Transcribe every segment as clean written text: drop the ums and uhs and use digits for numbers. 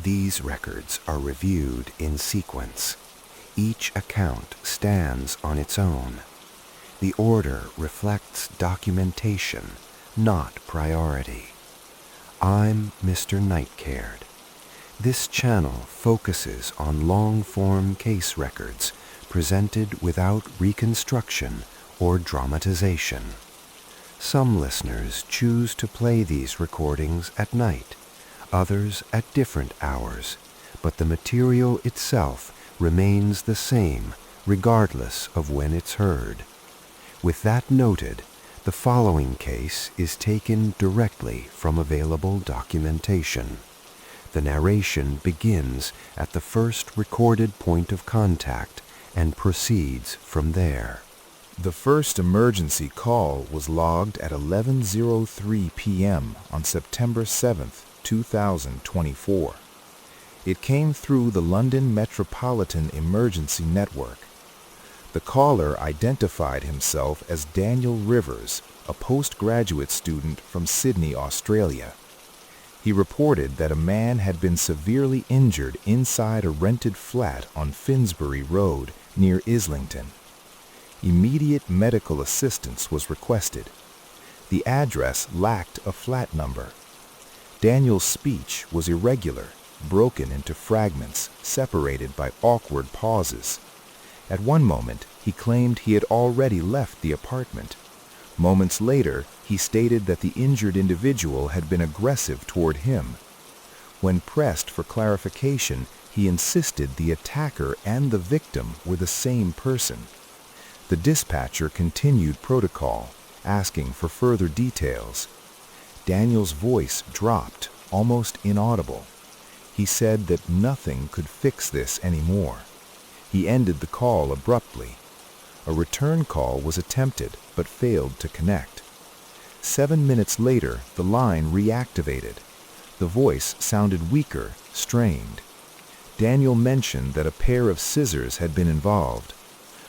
These records are reviewed in sequence. Each account stands on its own. The order reflects documentation, not priority. I'm Mr. Nightcaird. This channel focuses on long-form case records presented without reconstruction or dramatization. Some listeners choose to play these recordings at night, others at different hours, but the material itself remains the same regardless of when it's heard. With that noted, the following case is taken directly from available documentation. The narration begins at the first recorded point of contact and proceeds from there. The first emergency call was logged at 11:03 p.m. on September 7, 2024. It came through the London Metropolitan Emergency Network. The caller identified himself as Daniel Rivers, a postgraduate student from Sydney, Australia. He reported that a man had been severely injured inside a rented flat on Finsbury Road near Islington. Immediate medical assistance was requested. The address lacked a flat number. Daniel's speech was irregular, broken into fragments, separated by awkward pauses. At one moment, he claimed he had already left the apartment. Moments later, he stated that the injured individual had been aggressive toward him. When pressed for clarification, he insisted the attacker and the victim were the same person. The dispatcher continued protocol, asking for further details. Daniel's voice dropped, almost inaudible. He said that nothing could fix this anymore. He ended the call abruptly. A return call was attempted, but failed to connect. 7 minutes later, the line reactivated. The voice sounded weaker, strained. Daniel mentioned that a pair of scissors had been involved.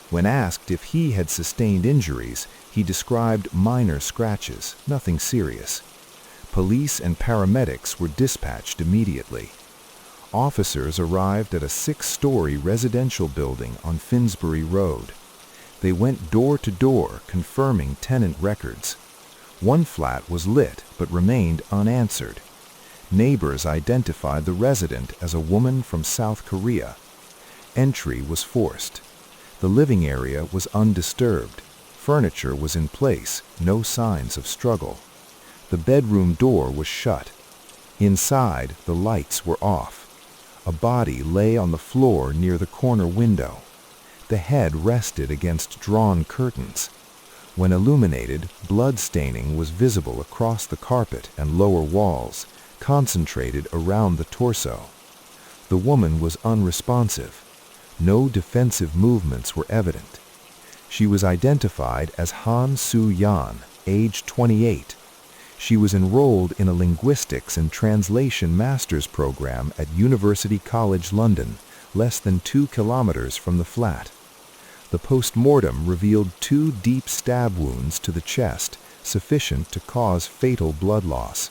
When asked if he had sustained injuries, he described minor scratches, nothing serious. Police and paramedics were dispatched immediately. Officers arrived at a 6-story residential building on Finsbury Road. They went door to door confirming tenant records. One flat was lit but remained unanswered. Neighbors identified the resident as a woman from South Korea. Entry was forced. The living area was undisturbed. Furniture was in place, no signs of struggle. The bedroom door was shut. Inside, the lights were off. A body lay on the floor near the corner window. The head rested against drawn curtains. When illuminated, blood staining was visible across the carpet and lower walls, concentrated around the torso. The woman was unresponsive. No defensive movements were evident. She was identified as Han Soo-yeon, age 28. She was enrolled in a linguistics and translation master's program at University College London, less than 2 kilometers from the flat. The post-mortem revealed 2 deep stab wounds to the chest, sufficient to cause fatal blood loss.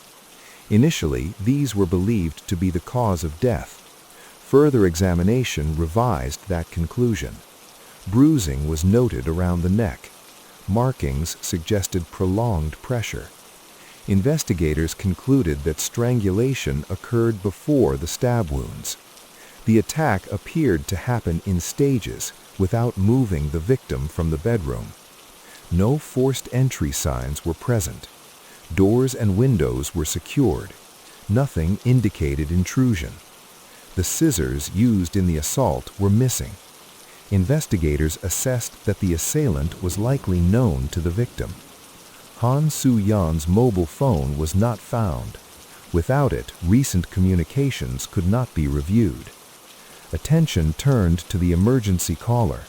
Initially, these were believed to be the cause of death. Further examination revised that conclusion. Bruising was noted around the neck. Markings suggested prolonged pressure. Investigators concluded that strangulation occurred before the stab wounds. The attack appeared to happen in stages without moving the victim from the bedroom. No forced entry signs were present. Doors and windows were secured. Nothing indicated intrusion. The scissors used in the assault were missing. Investigators assessed that the assailant was likely known to the victim. Han Soo-yeon's mobile phone was not found. Without it, recent communications could not be reviewed. Attention turned to the emergency caller.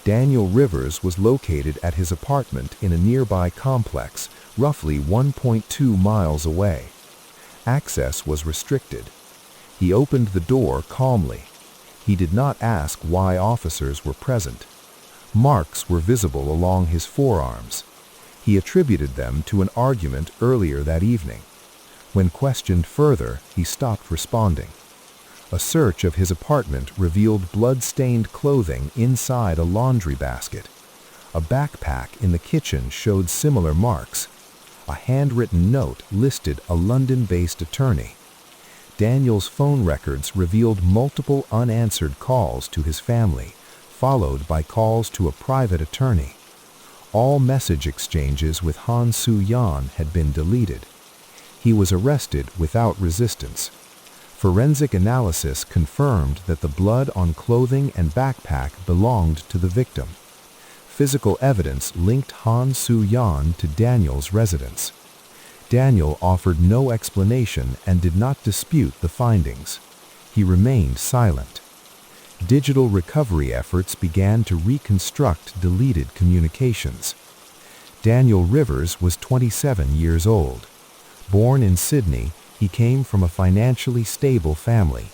Daniel Rivers was located at his apartment in a nearby complex, roughly 1.2 miles away. Access was restricted. He opened the door calmly. He did not ask why officers were present. Marks were visible along his forearms. He attributed them to an argument earlier that evening. When questioned further, he stopped responding. A search of his apartment revealed blood-stained clothing inside a laundry basket. A backpack in the kitchen showed similar marks. A handwritten note listed a London-based attorney. Daniel's phone records revealed multiple unanswered calls to his family, followed by calls to a private attorney. All message exchanges with Han Soo-yeon had been deleted. He was arrested without resistance. Forensic analysis confirmed that the blood on clothing and backpack belonged to the victim. Physical evidence linked Han Soo-yeon to Daniel's residence. Daniel offered no explanation and did not dispute the findings. He remained silent. Digital recovery efforts began to reconstruct deleted communications. Daniel Rivers was 27 years old. Born in Sydney, he came from a financially stable family.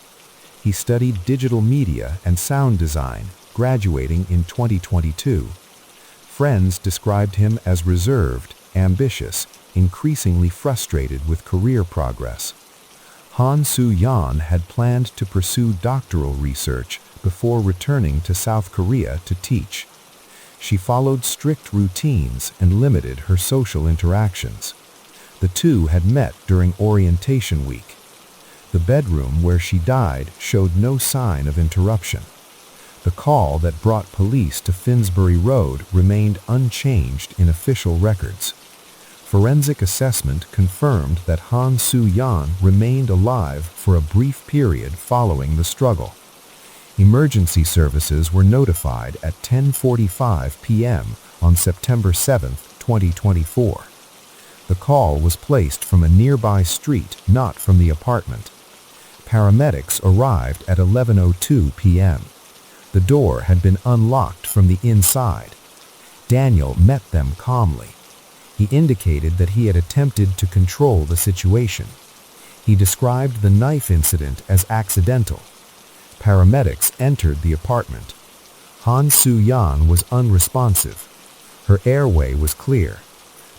He studied digital media and sound design, graduating in 2022. Friends described him as reserved, ambitious, increasingly frustrated with career progress. Han Soo-yeon had planned to pursue doctoral research before returning to South Korea to teach. She followed strict routines and limited her social interactions. The two had met during orientation week. The bedroom where she died showed no sign of interruption. The call that brought police to Finsbury Road remained unchanged in official records. Forensic assessment confirmed that Han Soo-yeon remained alive for a brief period following the struggle. Emergency services were notified at 10:45 p.m. on September 7, 2024. The call was placed from a nearby street, not from the apartment. Paramedics arrived at 11:02 p.m. The door had been unlocked from the inside. Daniel met them calmly. He indicated that he had attempted to control the situation. He described the knife incident as accidental. Paramedics entered the apartment. Han Soo-yeon was unresponsive. Her airway was clear.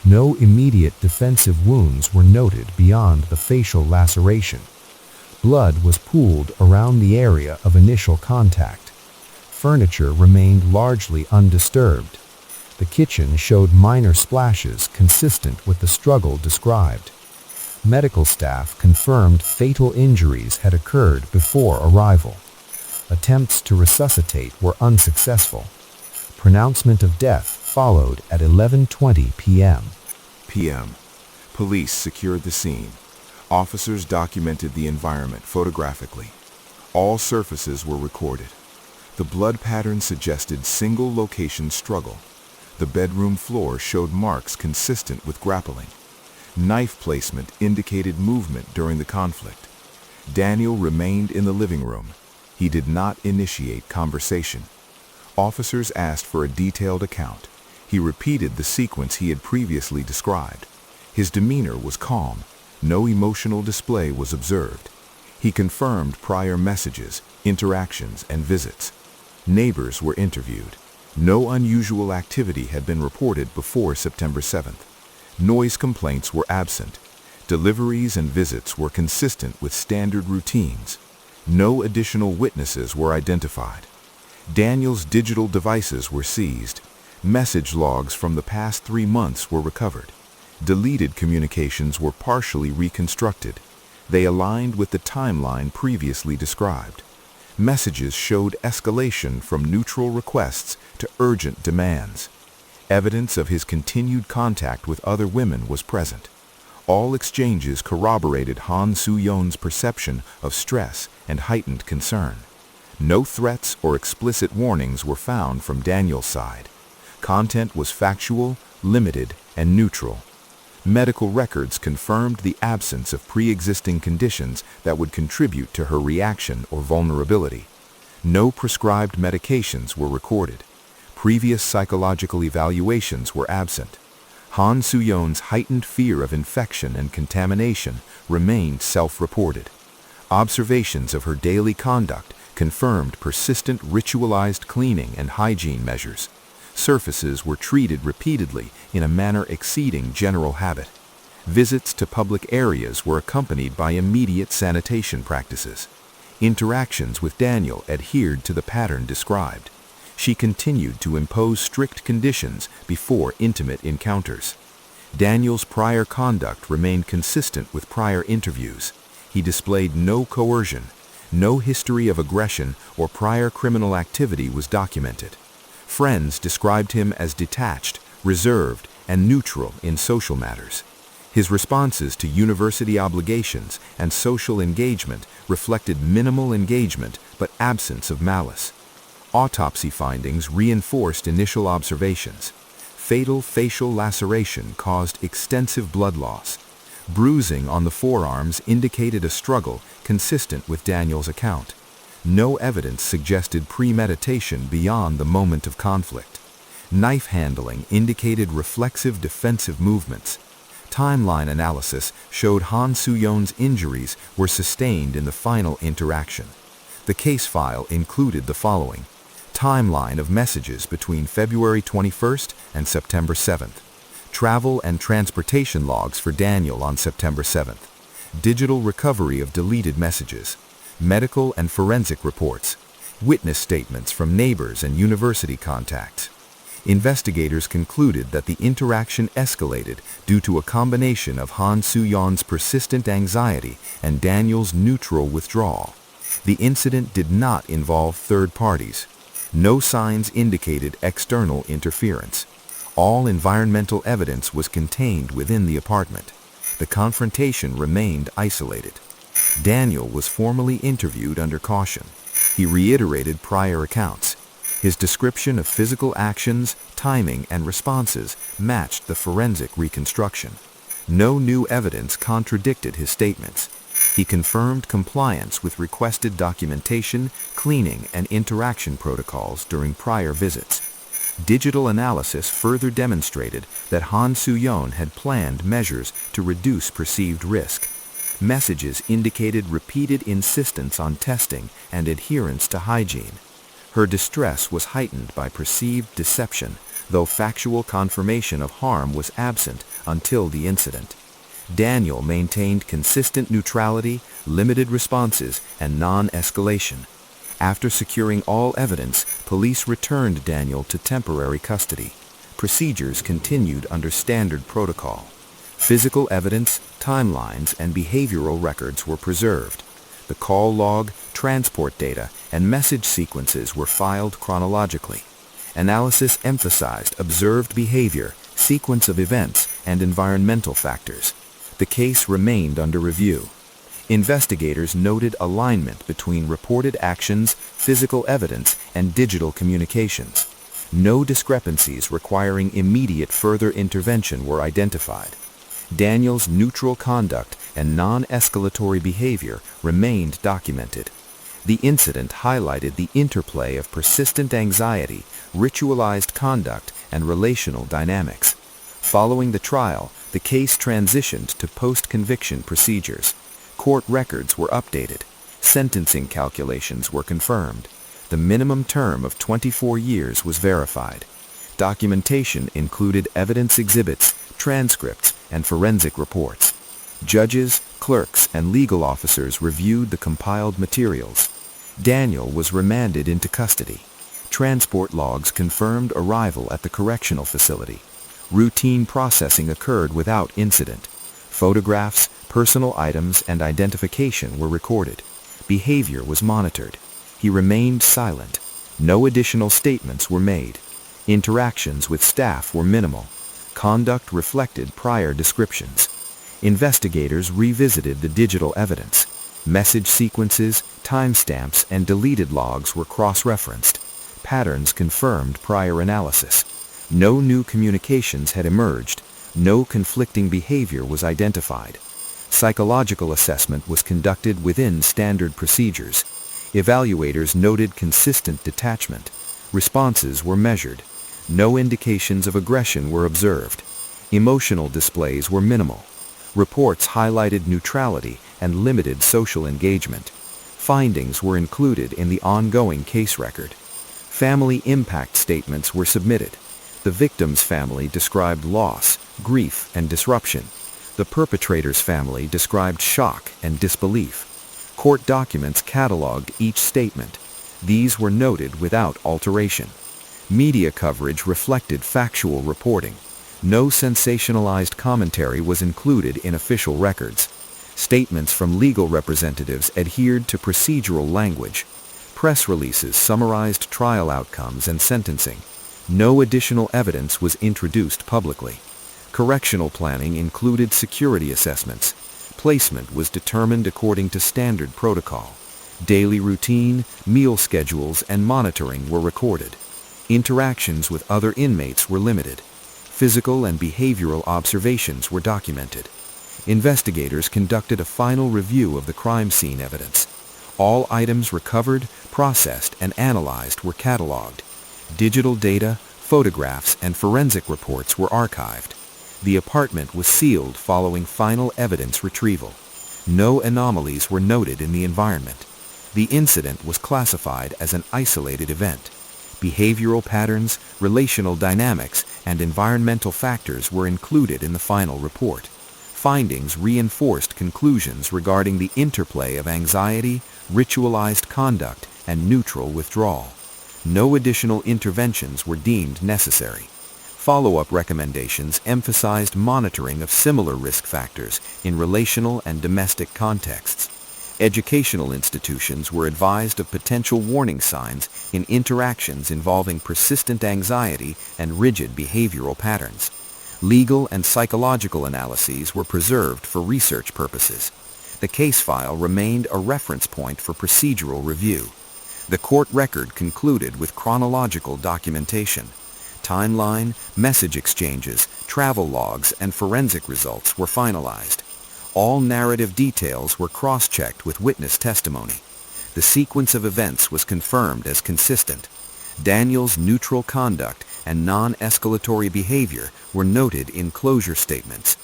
No immediate defensive wounds were noted beyond the facial laceration. Blood was pooled around the area of initial contact. Furniture remained largely undisturbed. The kitchen showed minor splashes consistent with the struggle described. Medical staff confirmed fatal injuries had occurred before arrival. Attempts to resuscitate were unsuccessful. Pronouncement of death followed at 11:20 p.m. Police secured the scene. Officers documented the environment photographically. All surfaces were recorded. The blood pattern suggested single-location struggle. The bedroom floor showed marks consistent with grappling. Knife placement indicated movement during the conflict. Daniel remained in the living room. He did not initiate conversation. Officers asked for a detailed account. He repeated the sequence he had previously described. His demeanor was calm. No emotional display was observed. He confirmed prior messages, interactions, and visits. Neighbors were interviewed. No unusual activity had been reported before September 7th. Noise complaints were absent. Deliveries and visits were consistent with standard routines. No additional witnesses were identified. Daniel's digital devices were seized. Message logs from the past 3 months were recovered. Deleted communications were partially reconstructed. They aligned with the timeline previously described. Messages showed escalation from neutral requests to urgent demands. Evidence of his continued contact with other women was present. All exchanges corroborated Han Soo-yeon's perception of stress and heightened concern. No threats or explicit warnings were found from Daniel's side. Content was factual, limited, and neutral. Medical records confirmed the absence of pre-existing conditions that would contribute to her reaction or vulnerability. No prescribed medications were recorded. Previous psychological evaluations were absent. Han Soo-yeon's heightened fear of infection and contamination remained self-reported. Observations of her daily conduct confirmed persistent ritualized cleaning and hygiene measures. Surfaces were treated repeatedly in a manner exceeding general habit. Visits to public areas were accompanied by immediate sanitation practices. Interactions with Daniel adhered to the pattern described. She continued to impose strict conditions before intimate encounters. Daniel's prior conduct remained consistent with prior interviews. He displayed no coercion. No history of aggression or prior criminal activity was documented. Friends described him as detached, reserved, and neutral in social matters. His responses to university obligations and social engagement reflected minimal engagement but absence of malice. Autopsy findings reinforced initial observations. Fatal facial laceration caused extensive blood loss. Bruising on the forearms indicated a struggle consistent with Daniel's account. No evidence suggested premeditation beyond the moment of conflict. Knife handling indicated reflexive defensive movements. Timeline analysis showed Han Soo-yeon's injuries were sustained in the final interaction. The case file included the following: timeline of messages between February 21st and September 7th. Travel and transportation logs for Daniel on September 7th. Digital recovery of deleted messages. Medical and forensic reports. Witness statements from neighbors and university contacts. Investigators concluded that the interaction escalated due to a combination of Han Soo-yeon's persistent anxiety and Daniel's neutral withdrawal. The incident did not involve third parties. No signs indicated external interference. All environmental evidence was contained within the apartment. The confrontation remained isolated. Daniel was formally interviewed under caution. He reiterated prior accounts. His description of physical actions, timing, and responses matched the forensic reconstruction. No new evidence contradicted his statements. He confirmed compliance with requested documentation, cleaning, and interaction protocols during prior visits. Digital analysis further demonstrated that Han Soo-yeon had planned measures to reduce perceived risk. Messages indicated repeated insistence on testing and adherence to hygiene. Her distress was heightened by perceived deception, though factual confirmation of harm was absent until the incident. Daniel maintained consistent neutrality, limited responses, and non-escalation. After securing all evidence, police returned Daniel to temporary custody. Procedures continued under standard protocol. Physical evidence, timelines, and behavioral records were preserved. The call log, transport data, and message sequences were filed chronologically. Analysis emphasized observed behavior, sequence of events, and environmental factors. The case remained under review. Investigators noted alignment between reported actions, physical evidence, and digital communications. No discrepancies requiring immediate further intervention were identified. Daniel's neutral conduct and non-escalatory behavior remained documented. The incident highlighted the interplay of persistent anxiety, ritualized conduct, and relational dynamics. Following the trial, the case transitioned to post-conviction procedures. Court records were updated. Sentencing calculations were confirmed. The minimum term of 24 years was verified. Documentation included evidence exhibits, transcripts, and forensic reports. Judges, clerks, and legal officers reviewed the compiled materials. Daniel was remanded into custody. Transport logs confirmed arrival at the correctional facility. Routine processing occurred without incident. Photographs, personal items, and identification were recorded. Behavior was monitored. He remained silent. No additional statements were made. Interactions with staff were minimal. Conduct reflected prior descriptions. Investigators revisited the digital evidence. Message sequences, timestamps, and deleted logs were cross-referenced. Patterns confirmed prior analysis. No new communications had emerged. No conflicting behavior was identified. Psychological assessment was conducted within standard procedures. Evaluators noted consistent detachment. Responses were measured. No indications of aggression were observed. Emotional displays were minimal. Reports highlighted neutrality and limited social engagement. Findings were included in the ongoing case record. Family impact statements were submitted. The victim's family described loss, grief, and disruption. The perpetrator's family described shock and disbelief. Court documents cataloged each statement. These were noted without alteration. Media coverage reflected factual reporting. No sensationalized commentary was included in official records. Statements from legal representatives adhered to procedural language. Press releases summarized trial outcomes and sentencing. No additional evidence was introduced publicly. Correctional planning included security assessments. Placement was determined according to standard protocol. Daily routine, meal schedules, and monitoring were recorded. Interactions with other inmates were limited. Physical and behavioral observations were documented. Investigators conducted a final review of the crime scene evidence. All items recovered, processed, and analyzed were cataloged. Digital data, photographs, and forensic reports were archived. The apartment was sealed following final evidence retrieval. No anomalies were noted in the environment. The incident was classified as an isolated event. Behavioral patterns, relational dynamics, and environmental factors were included in the final report. Findings reinforced conclusions regarding the interplay of anxiety, ritualized conduct, and neutral withdrawal. No additional interventions were deemed necessary. Follow-up recommendations emphasized monitoring of similar risk factors in relational and domestic contexts. Educational institutions were advised of potential warning signs in interactions involving persistent anxiety and rigid behavioral patterns. Legal and psychological analyses were preserved for research purposes. The case file remained a reference point for procedural review. The court record concluded with chronological documentation. Timeline, message exchanges, travel logs, and forensic results were finalized. All narrative details were cross-checked with witness testimony. The sequence of events was confirmed as consistent. Daniel's neutral conduct and non-escalatory behavior were noted in closure statements.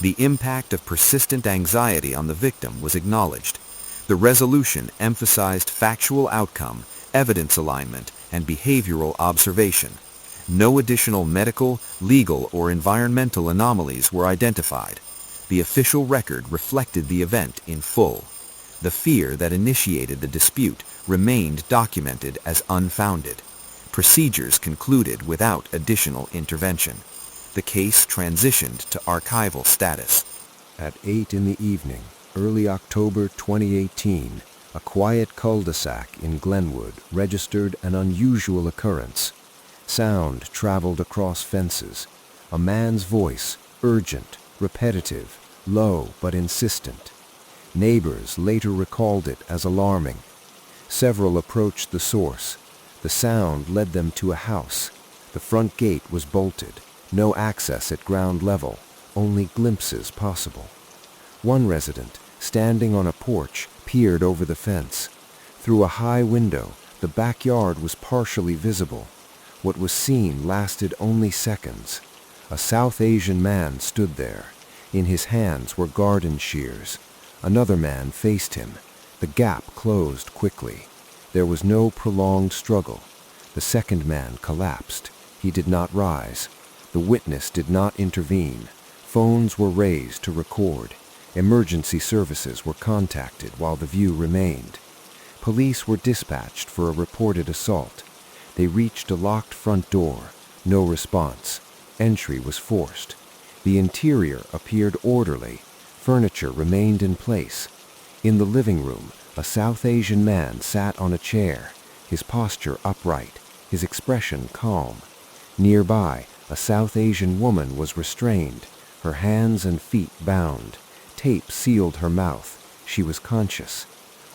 The impact of persistent anxiety on the victim was acknowledged. The resolution emphasized factual outcome, evidence alignment, and behavioral observation. No additional medical, legal, or environmental anomalies were identified. The official record reflected the event in full. The fear that initiated the dispute remained documented as unfounded. Procedures concluded without additional intervention. The case transitioned to archival status. At 8 in the evening, early October 2018, a quiet cul-de-sac in Glenwood registered an unusual occurrence. Sound traveled across fences. A man's voice, urgent, repetitive, low but insistent. Neighbors later recalled it as alarming. Several approached the source. The sound led them to a house. The front gate was bolted. No access at ground level, only glimpses possible. One resident, standing on a porch, peered over the fence. Through a high window, the backyard was partially visible. What was seen lasted only seconds. A South Asian man stood there. In his hands were garden shears. Another man faced him. The gap closed quickly. There was no prolonged struggle. The second man collapsed. He did not rise. The witness did not intervene. Phones were raised to record. Emergency services were contacted while the view remained. Police were dispatched for a reported assault. They reached a locked front door. No response. Entry was forced. The interior appeared orderly. Furniture remained in place. In the living room, a South Asian man sat on a chair, his posture upright, his expression calm. Nearby, a South Asian woman was restrained, her hands and feet bound. Tape sealed her mouth. She was conscious.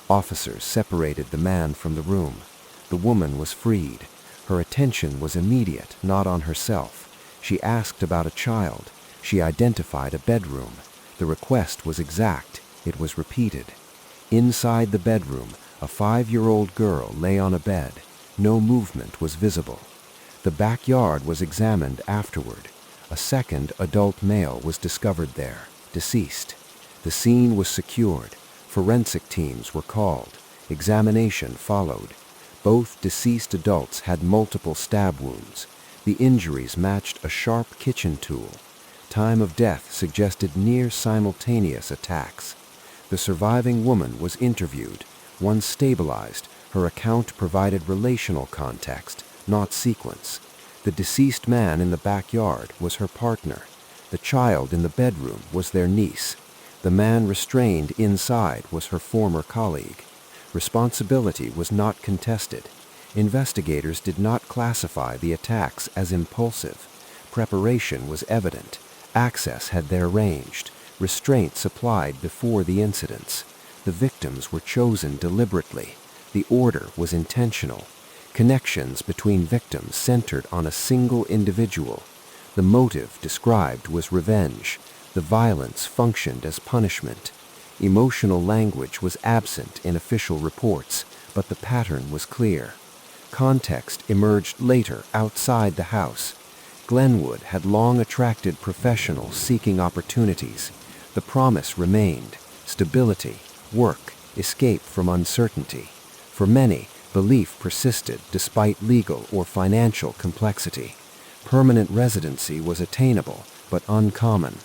Officers separated the man from the room. The woman was freed. Her attention was immediate, not on herself. She asked about a child. She identified a bedroom. The request was exact. It was repeated. Inside the bedroom, a 5-year-old girl lay on a bed. No movement was visible. The backyard was examined afterward. A second adult male was discovered there, deceased. The scene was secured. Forensic teams were called. Examination followed. Both deceased adults had multiple stab wounds. The injuries matched a sharp kitchen tool. Time of death suggested near simultaneous attacks. The surviving woman was interviewed. Once stabilized, her account provided relational context, not sequence. The deceased man in the backyard was her partner. The child in the bedroom was their niece. The man restrained inside was her former colleague. Responsibility was not contested. Investigators did not classify the attacks as impulsive. Preparation was evident. Access had been arranged. Restraints applied before the incidents. The victims were chosen deliberately. The order was intentional. Connections between victims centered on a single individual. The motive described was revenge. The violence functioned as punishment. Emotional language was absent in official reports, but the pattern was clear. Context emerged later outside the house. Glenwood had long attracted professionals seeking opportunities. The promise remained: stability, work, escape from uncertainty. For many, belief persisted despite legal or financial complexity. Permanent residency was attainable, but uncommon.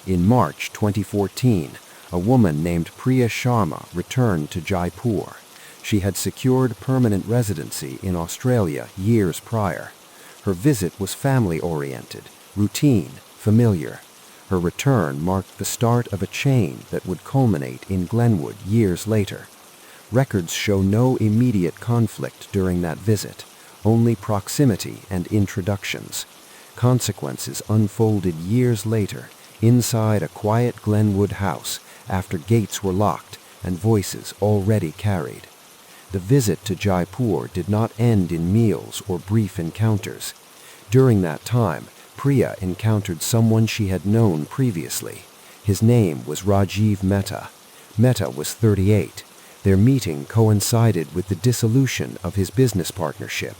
In March 2014, a woman named Priya Sharma returned to Jaipur. She had secured permanent residency in Australia years prior. Her visit was family-oriented, routine, familiar. Her return marked the start of a chain that would culminate in Glenwood years later. Records show no immediate conflict during that visit, only proximity and introductions. Consequences unfolded years later, inside a quiet Glenwood house, after gates were locked and voices already carried. The visit to Jaipur did not end in meals or brief encounters. During that time, Priya encountered someone she had known previously. His name was Rajiv Mehta. Mehta was 38. Their meeting coincided with the dissolution of his business partnership.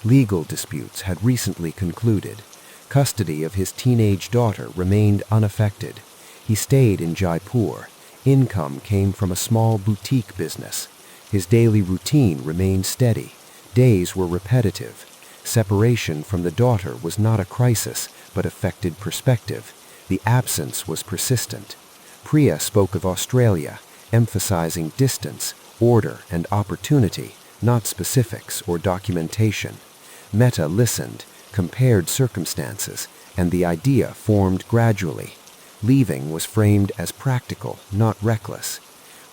Legal disputes had recently concluded. Custody of his teenage daughter remained unaffected. He stayed in Jaipur. Income came from a small boutique business. His daily routine remained steady. Days were repetitive. Separation from the daughter was not a crisis, but affected perspective. The absence was persistent. Priya spoke of Australia, emphasizing distance, order, and opportunity, not specifics or documentation. Mehta listened, compared circumstances, and the idea formed gradually. Leaving was framed as practical, not reckless.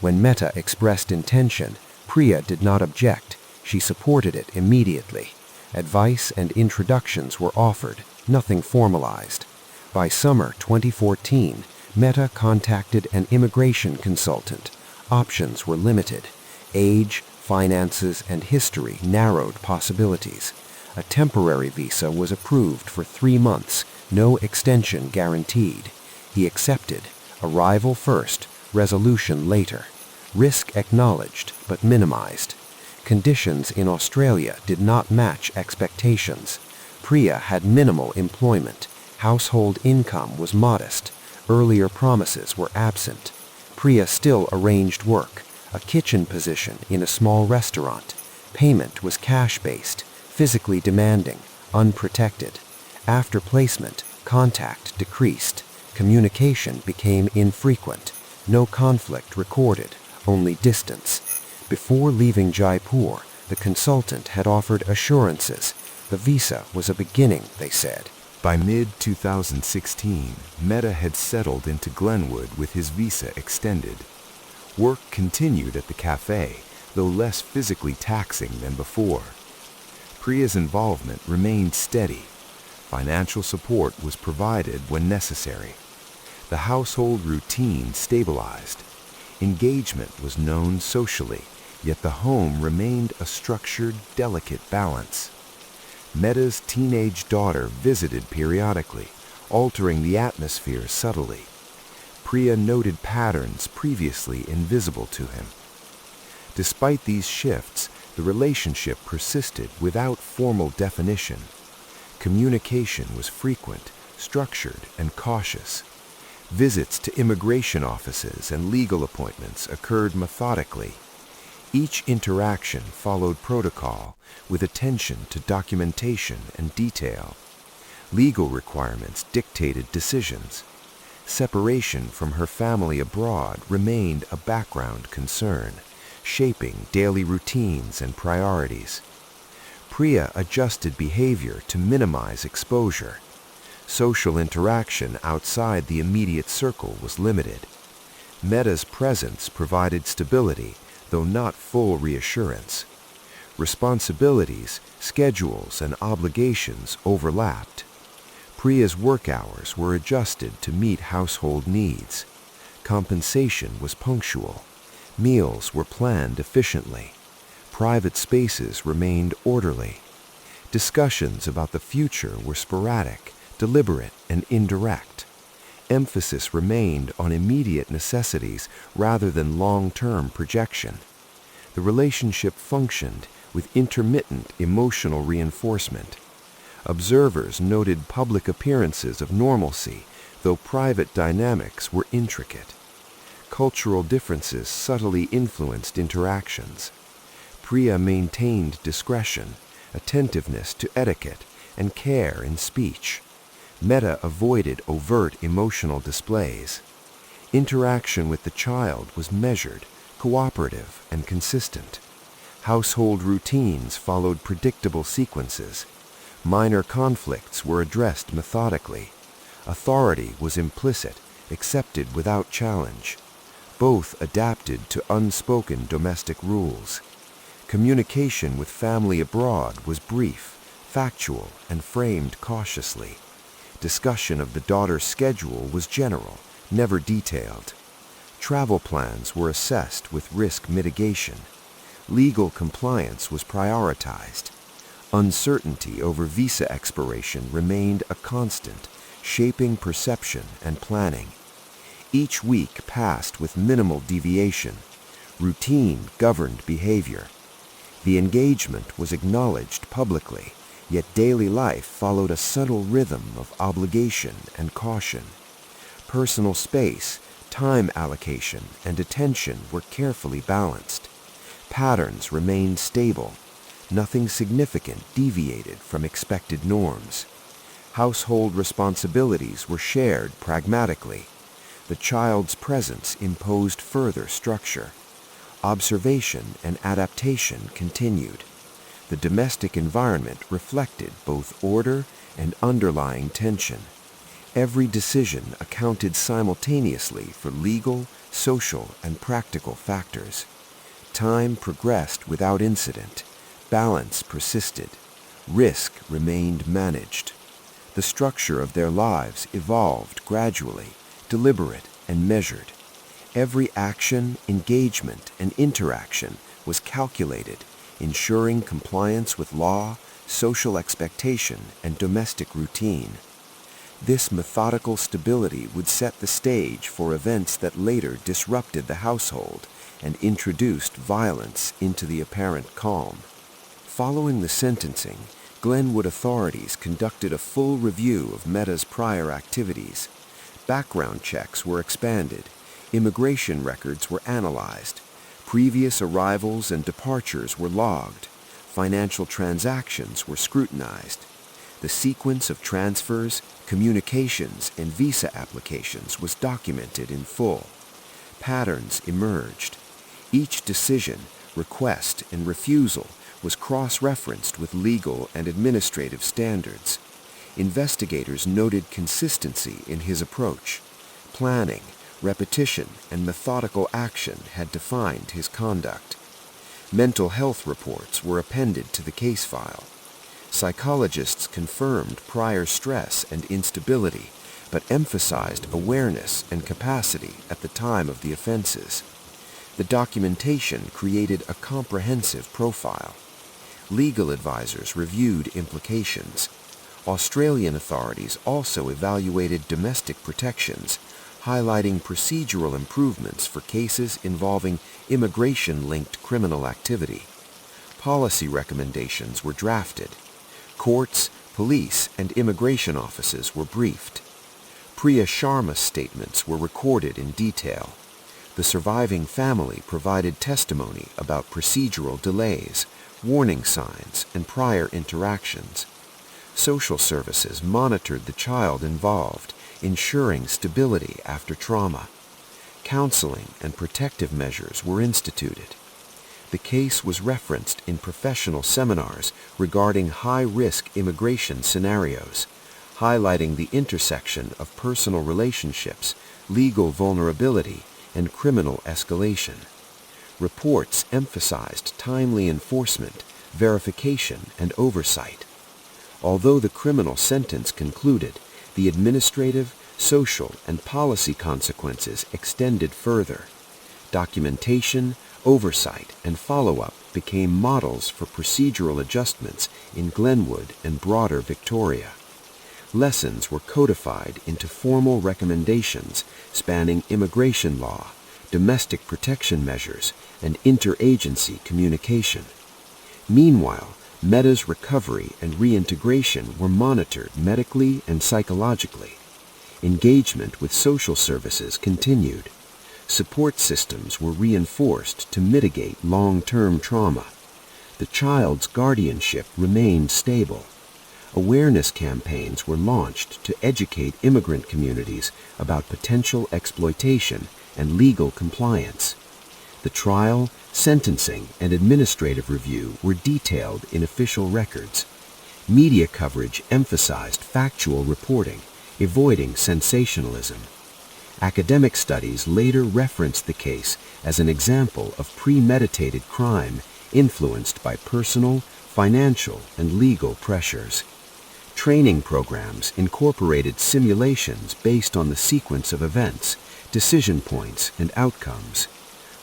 When Mehta expressed intention, Priya did not object. She supported it immediately. Advice and introductions were offered, nothing formalized. By summer 2014, Mehta contacted an immigration consultant. Options were limited. Age, finances, and history narrowed possibilities. A temporary visa was approved for 3 months, no extension guaranteed. He accepted. Arrival first, resolution later. Risk acknowledged, but minimized. Conditions in Australia did not match expectations. Priya had minimal employment. Household income was modest. Earlier promises were absent. Priya still arranged work, a kitchen position in a small restaurant. Payment was cash-based, physically demanding, unprotected. After placement, contact decreased. Communication became infrequent. No conflict recorded, only distance. Before leaving Jaipur, the consultant had offered assurances. The visa was a beginning, they said. By mid-2016, Mehta had settled into Glenwood with his visa extended. Work continued at the cafe, though less physically taxing than before. Priya's involvement remained steady. Financial support was provided when necessary. The household routine stabilized. Engagement was known socially, yet the home remained a structured, delicate balance. Mehta's teenage daughter visited periodically, altering the atmosphere subtly. Priya noted patterns previously invisible to him. Despite these shifts, the relationship persisted without formal definition. Communication was frequent, structured, and cautious. Visits to immigration offices and legal appointments occurred methodically. Each interaction followed protocol, with attention to documentation and detail. Legal requirements dictated decisions. Separation from her family abroad remained a background concern, shaping daily routines and priorities. Priya adjusted behavior to minimize exposure. Social interaction outside the immediate circle was limited. Meta's presence provided stability, though not full reassurance. Responsibilities, schedules, and obligations overlapped. Priya's work hours were adjusted to meet household needs. Compensation was punctual. Meals were planned efficiently. Private spaces remained orderly. Discussions about the future were sporadic, deliberate, and indirect. Emphasis remained on immediate necessities rather than long-term projection. The relationship functioned with intermittent emotional reinforcement. Observers noted public appearances of normalcy, though private dynamics were intricate. Cultural differences subtly influenced interactions. Priya maintained discretion, attentiveness to etiquette, and care in speech. Meta avoided overt emotional displays. Interaction with the child was measured, cooperative, and consistent. Household routines followed predictable sequences. Minor conflicts were addressed methodically. Authority was implicit, accepted without challenge. Both adapted to unspoken domestic rules. Communication with family abroad was brief, factual, and framed cautiously. Discussion of the daughter's schedule was general, never detailed. Travel plans were assessed with risk mitigation. Legal compliance was prioritized. Uncertainty over visa expiration remained a constant, shaping perception and planning. Each week passed with minimal deviation. Routine governed behavior. The engagement was acknowledged publicly, yet daily life followed a subtle rhythm of obligation and caution. Personal space, time allocation, and attention were carefully balanced. Patterns remained stable. Nothing significant deviated from expected norms. Household responsibilities were shared pragmatically. The child's presence imposed further structure. Observation and adaptation continued. The domestic environment reflected both order and underlying tension. Every decision accounted simultaneously for legal, social, and practical factors. Time progressed without incident. Balance persisted. Risk remained managed. The structure of their lives evolved gradually, deliberate and measured. Every action, engagement, and interaction was calculated, ensuring compliance with law, social expectation, and domestic routine. This methodical stability would set the stage for events that later disrupted the household and introduced violence into the apparent calm. Following the sentencing, Glenwood authorities conducted a full review of Meta's prior activities. Background checks were expanded. Immigration records were analyzed. Previous arrivals and departures were logged. Financial transactions were scrutinized. The sequence of transfers, communications, and visa applications was documented in full. Patterns emerged. Each decision, request, and refusal was cross-referenced with legal and administrative standards. Investigators noted consistency in his approach. Planning, repetition, and methodical action had defined his conduct. Mental health reports were appended to the case file. Psychologists confirmed prior stress and instability, but emphasized awareness and capacity at the time of the offenses. The documentation created a comprehensive profile. Legal advisors reviewed implications. Australian authorities also evaluated domestic protections, highlighting procedural improvements for cases involving immigration-linked criminal activity. Policy recommendations were drafted. Courts, police, and immigration offices were briefed. Priya Sharma's statements were recorded in detail. The surviving family provided testimony about procedural delays, warning signs, and prior interactions. Social services monitored the child involved, ensuring stability after trauma. Counseling and protective measures were instituted. The case was referenced in professional seminars regarding high-risk immigration scenarios, highlighting the intersection of personal relationships, legal vulnerability, and criminal escalation. Reports emphasized timely enforcement, verification, and oversight. Although the criminal sentence concluded, the administrative, social, and policy consequences extended further. Documentation, oversight, and follow-up became models for procedural adjustments in Glenwood and broader Victoria. Lessons were codified into formal recommendations spanning immigration law, domestic protection measures, and interagency communication. Meanwhile, Meta's recovery and reintegration were monitored medically and psychologically. Engagement with social services continued. Support systems were reinforced to mitigate long-term trauma. The child's guardianship remained stable. Awareness campaigns were launched to educate immigrant communities about potential exploitation and legal compliance. The trial, sentencing, and administrative review were detailed in official records. Media coverage emphasized factual reporting, avoiding sensationalism. Academic studies later referenced the case as an example of premeditated crime influenced by personal, financial, and legal pressures. Training programs incorporated simulations based on the sequence of events, decision points, and outcomes.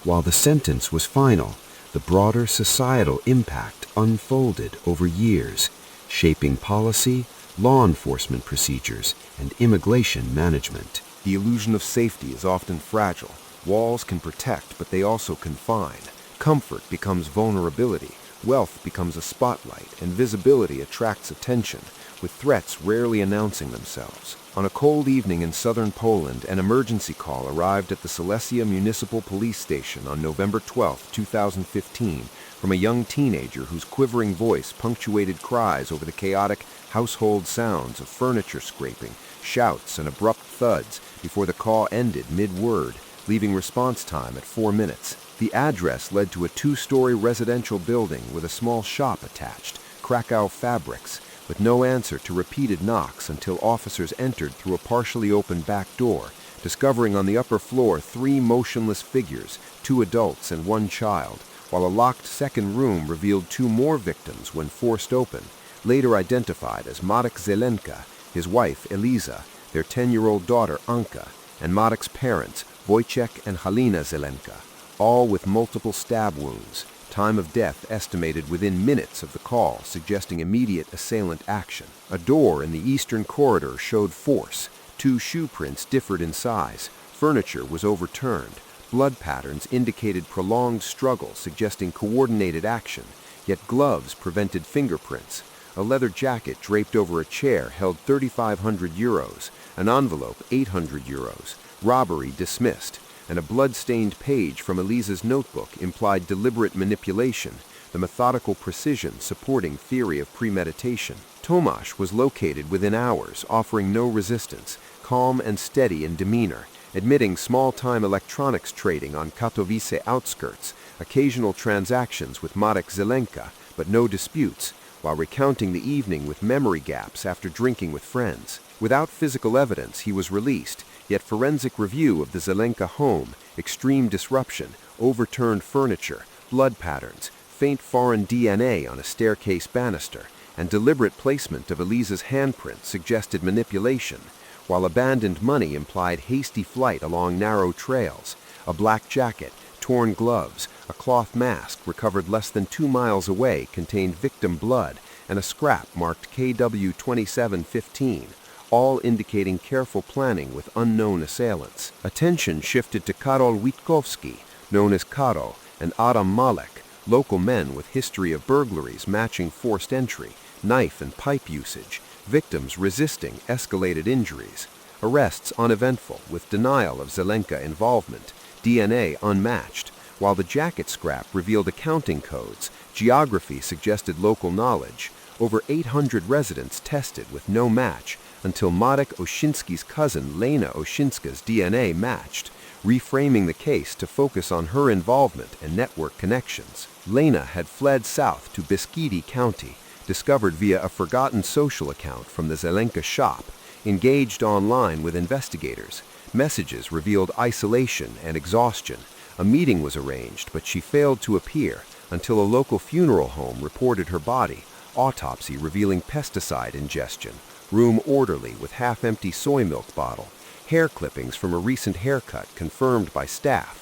While the sentence was final, the broader societal impact unfolded over years, shaping policy, law enforcement procedures, and immigration management. The illusion of safety is often fragile. Walls can protect, but they also confine. Comfort becomes vulnerability. Wealth becomes a spotlight, and visibility attracts attention, with threats rarely announcing themselves. On a cold evening in southern Poland, an emergency call arrived at the Silesia Municipal Police Station on November 12, 2015, from a young teenager whose quivering voice punctuated cries over the chaotic household sounds of furniture scraping, shouts, and abrupt thuds before the call ended mid-word, leaving response time at 4 minutes. The address led to a 2-story residential building with a small shop attached, Krakow Fabrics, with no answer to repeated knocks until officers entered through a partially open back door, discovering on the upper floor 3 motionless figures, 2 adults and 1 child, while a locked second room revealed 2 more victims when forced open, later identified as Marek Zelenka, his wife Eliza, their 10-year-old daughter Anka, and Marek's parents, Wojciech and Halina Zelenka, all with multiple stab wounds. Time of death estimated within minutes of the call, suggesting immediate assailant action. A door in the eastern corridor showed force. 2 shoe prints differed in size. Furniture was overturned. Blood patterns indicated prolonged struggle, suggesting coordinated action, yet gloves prevented fingerprints. A leather jacket draped over a chair held 3,500 euros, an envelope 800 euros, robbery dismissed, and a blood-stained page from Eliza's notebook implied deliberate manipulation, the methodical precision supporting theory of premeditation. Tomasz was located within hours, offering no resistance, calm and steady in demeanor, admitting small-time electronics trading on Katowice outskirts, occasional transactions with Marek Zelenka, but no disputes, while recounting the evening with memory gaps after drinking with friends. Without physical evidence, he was released, yet forensic review of the Zelenka home, extreme disruption, overturned furniture, blood patterns, faint foreign DNA on a staircase banister, and deliberate placement of Eliza's handprint suggested manipulation, while abandoned money implied hasty flight along narrow trails. A black jacket, torn gloves, a cloth mask recovered less than 2 miles away contained victim blood, and a scrap marked KW 2715, all indicating careful planning with unknown assailants. Attention shifted to Karol Witkowski, known as Karo, and Adam Malek, local men with history of burglaries matching forced entry, knife and pipe usage, victims resisting escalated injuries. Arrests uneventful, with denial of Zelenka involvement, DNA unmatched, while the jacket scrap revealed accounting codes, geography suggested local knowledge. Over 800 residents tested with no match, until Marek Oshinsky's cousin Lena Oshinska's DNA matched, reframing the case to focus on her involvement and network connections. Lena had fled south to Beskidi County, discovered via a forgotten social account from the Zelenka shop, engaged online with investigators. Messages revealed isolation and exhaustion. A meeting was arranged, but she failed to appear until a local funeral home reported her body, autopsy revealing pesticide ingestion, room orderly with half-empty soy milk bottle, hair clippings from a recent haircut confirmed by staff.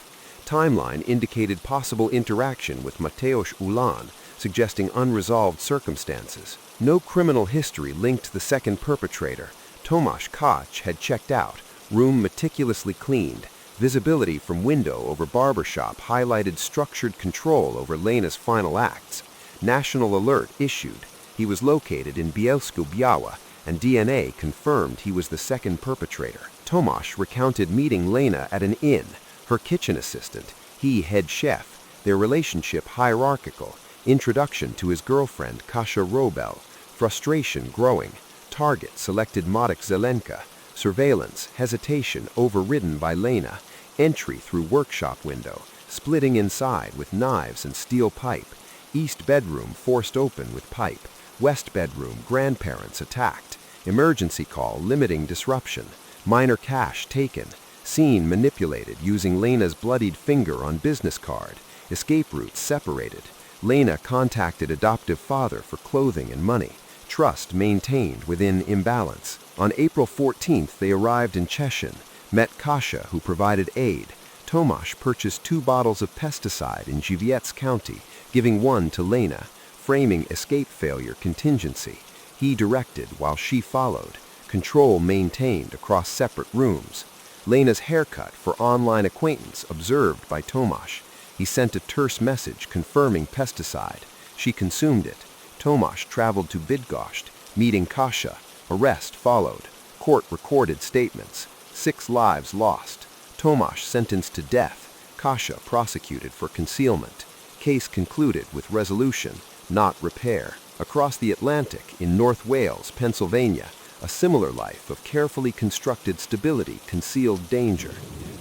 Timeline indicated possible interaction with Mateusz Ulan, suggesting unresolved circumstances. No criminal history linked the second perpetrator. Tomasz Koch had checked out, room meticulously cleaned. Visibility from window over barbershop highlighted structured control over Lena's final acts. National alert issued. He was located in Bielsko-Biała, and DNA confirmed he was the second perpetrator. Tomasz recounted meeting Lena at an inn, her kitchen assistant, he head chef, their relationship hierarchical, introduction to his girlfriend Kasia Robel, frustration growing, target selected Marek Zelenka, surveillance, hesitation overridden by Lena, entry through workshop window, splitting inside with knives and steel pipe, east bedroom forced open with pipe, west bedroom grandparents attacked, emergency call limiting disruption, minor cash taken, scene manipulated using Lena's bloodied finger on business card, escape routes separated, Lena contacted adoptive father for clothing and money, trust maintained within imbalance. On April 14th they arrived in Cheshin, met Kasia who provided aid. Tomasz purchased 2 bottles of pesticide in Żywiec County, giving one to Lena, framing escape failure contingency. He directed while she followed, control maintained across separate rooms. Lena's haircut for online acquaintance observed by Tomasz. He sent a terse message confirming pesticide. She consumed it. Tomasz traveled to Bydgoszcz, meeting Kasia. Arrest followed. Court recorded statements. 6 lives lost. Tomasz sentenced to death. Kasia prosecuted for concealment. Case concluded with resolution, not repair. Across the Atlantic, in North Wales, Pennsylvania, a similar life of carefully constructed stability concealed danger.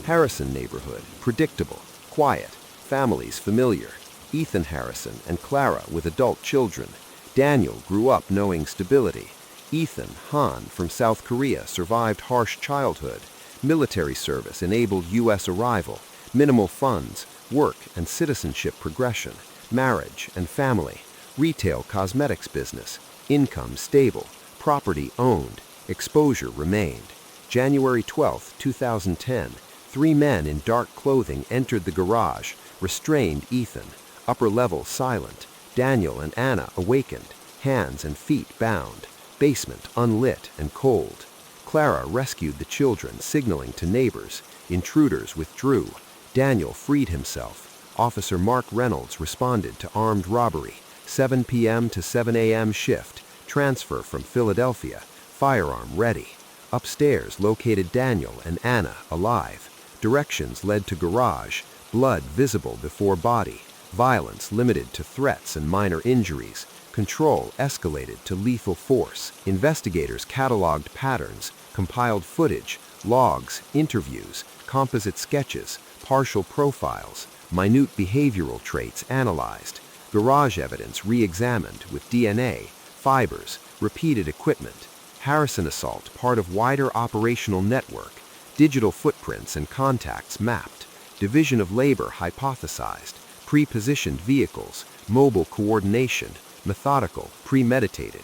Harrison neighborhood, predictable, quiet, families familiar. Ethan Harrison and Clara with adult children. Daniel grew up knowing stability. Ethan, Han from South Korea survived harsh childhood. Military service enabled U.S. arrival. Minimal funds, work and citizenship progression. Marriage and family. Retail cosmetics business. Income stable. Property owned. Exposure remained. January 12, 2010. 3 men in dark clothing entered the garage, restrained Ethan. Upper level silent. Daniel and Anna awakened, hands and feet bound. Basement unlit and cold. Clara rescued the children, signaling to neighbors. Intruders withdrew. Daniel freed himself. Officer Mark Reynolds responded to armed robbery. 7 p.m. to 7 a.m. shift. Transfer from Philadelphia. Firearm ready. Upstairs located Daniel and Anna alive. Directions led to garage. Blood visible before body. Violence limited to threats and minor injuries. Control escalated to lethal force. Investigators cataloged patterns, compiled footage, logs, interviews, composite sketches, partial profiles, minute behavioral traits analyzed. Garage evidence re-examined with DNA, fibers, repeated equipment. Harrison assault part of wider operational network. Digital footprints and contacts mapped. Division of labor hypothesized. Pre-positioned vehicles, mobile coordination, methodical, premeditated.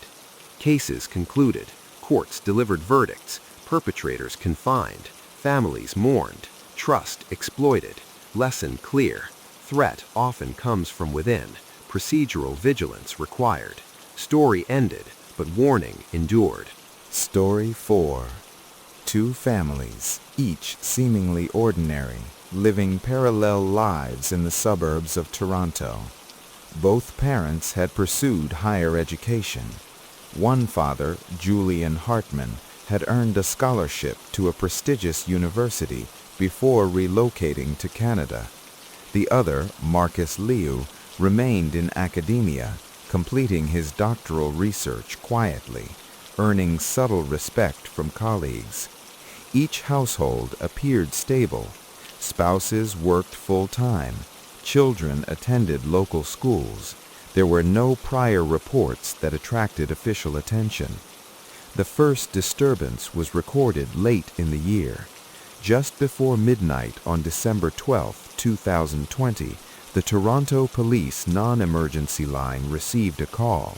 Cases concluded. Courts delivered verdicts. Perpetrators confined. Families mourned. Trust exploited. Lesson clear. Threat often comes from within. Procedural vigilance required. Story ended, but warning endured. Story 4. 2 families, each seemingly ordinary, living parallel lives in the suburbs of Toronto. Both parents had pursued higher education. One father, Julian Hartman, had earned a scholarship to a prestigious university before relocating to Canada. The other, Marcus Liu, remained in academia, completing his doctoral research quietly. earning subtle respect from colleagues. Each household appeared stable. Spouses worked full-time. Children attended local schools. There were no prior reports that attracted official attention. The first disturbance was recorded late in the year. Just before midnight on December 12, 2020, the Toronto Police non-emergency line received a call.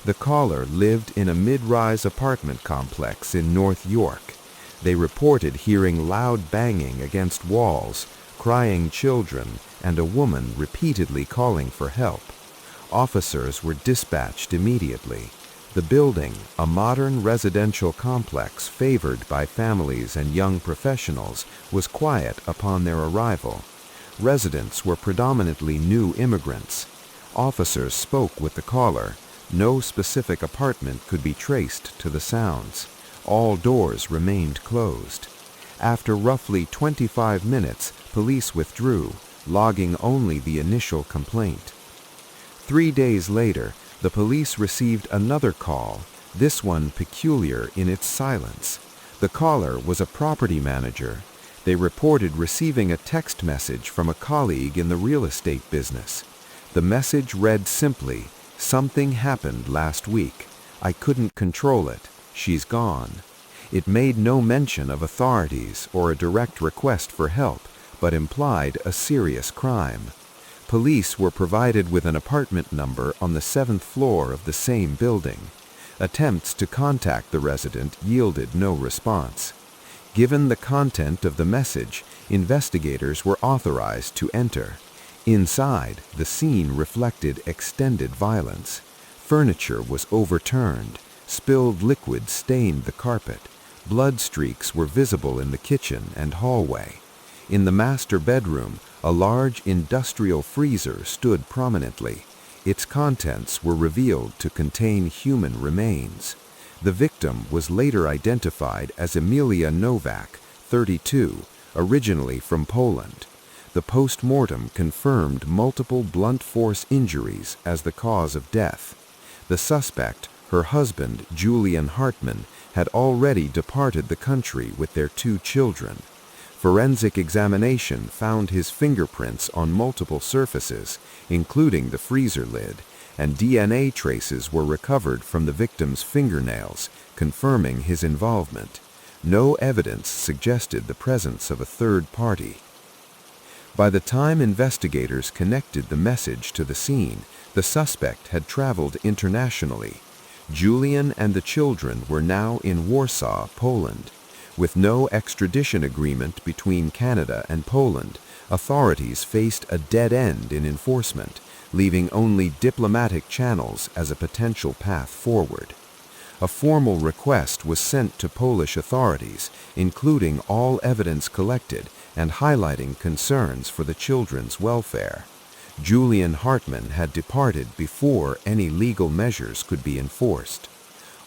The caller lived in a mid-rise apartment complex in North York. They reported hearing loud banging against walls, crying children, and a woman repeatedly calling for help. Officers were dispatched immediately. The building, a modern residential complex favored by families and young professionals, was quiet upon their arrival. Residents were predominantly new immigrants. Officers spoke with the caller. No specific apartment could be traced to the sounds. All doors remained closed. After roughly 25 minutes, police withdrew, logging only the initial complaint. 3 days later, the police received another call, this one peculiar in its silence. The caller was a property manager. They reported receiving a text message from a colleague in the real estate business. The message read simply, "Something happened last week. I couldn't control it. She's gone." It made no mention of authorities or a direct request for help, but implied a serious crime. Police were provided with an apartment number on the 7th floor of the same building. Attempts to contact the resident yielded no response. Given the content of the message, investigators were authorized to enter. Inside, the scene reflected extended violence. Furniture was overturned. Spilled liquid stained the carpet. Blood streaks were visible in the kitchen and hallway. In the master bedroom, a large industrial freezer stood prominently. Its contents were revealed to contain human remains. The victim was later identified as Emilia Nowak, 32, originally from Poland. The post-mortem confirmed multiple blunt force injuries as the cause of death. The suspect, her husband, Julian Hartman, had already departed the country with their 2 children. Forensic examination found his fingerprints on multiple surfaces, including the freezer lid, and DNA traces were recovered from the victim's fingernails, confirming his involvement. No evidence suggested the presence of a third party. By the time investigators connected the message to the scene, the suspect had traveled internationally. Julian and the children were now in Warsaw, Poland. With no extradition agreement between Canada and Poland, authorities faced a dead end in enforcement, leaving only diplomatic channels as a potential path forward. A formal request was sent to Polish authorities, including all evidence collected and highlighting concerns for the children's welfare. Julian Hartman had departed before any legal measures could be enforced.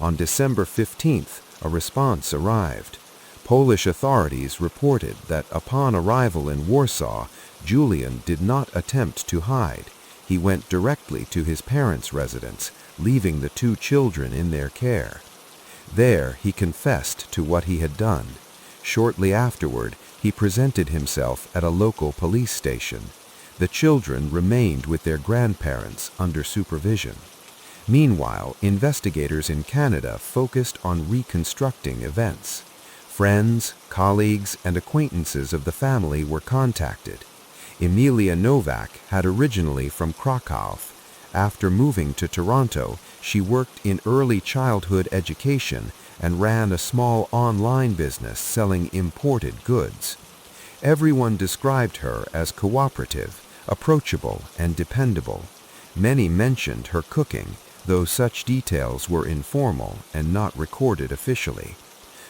On December 15th, a response arrived. Polish authorities reported that upon arrival in Warsaw, Julian did not attempt to hide. He went directly to his parents' residence, leaving the 2 children in their care. There, he confessed to what he had done. Shortly afterward, he presented himself at a local police station. The children remained with their grandparents under supervision. Meanwhile, investigators in Canada focused on reconstructing events. Friends, colleagues, and acquaintances of the family were contacted. Emilia Nowak had originally from Krakow. After moving to Toronto, she worked in early childhood education and ran a small online business selling imported goods. Everyone described her as cooperative, approachable, and dependable. Many mentioned her cooking, though such details were informal and not recorded officially.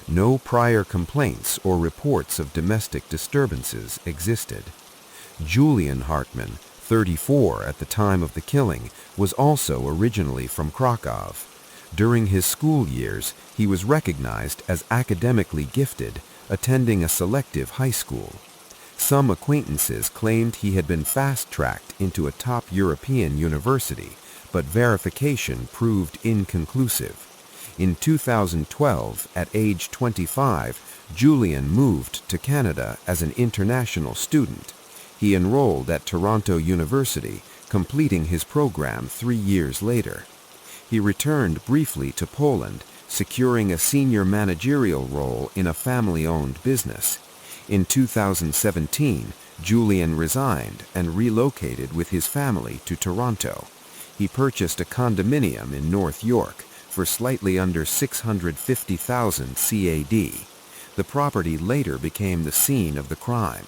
No prior complaints or reports of domestic disturbances existed. Julian Hartman, 34 at the time of the killing, was also originally from Krakow. During his school years, he was recognized as academically gifted, attending a selective high school. Some acquaintances claimed he had been fast-tracked into a top European university, but verification proved inconclusive. In 2012, at age 25, Julian moved to Canada as an international student. He enrolled at Toronto University, completing his program 3 years later. He returned briefly to Poland, securing a senior managerial role in a family-owned business. In 2017, Julian resigned and relocated with his family to Toronto. He purchased a condominium in North York for slightly under $650,000 CAD. The property later became the scene of the crime.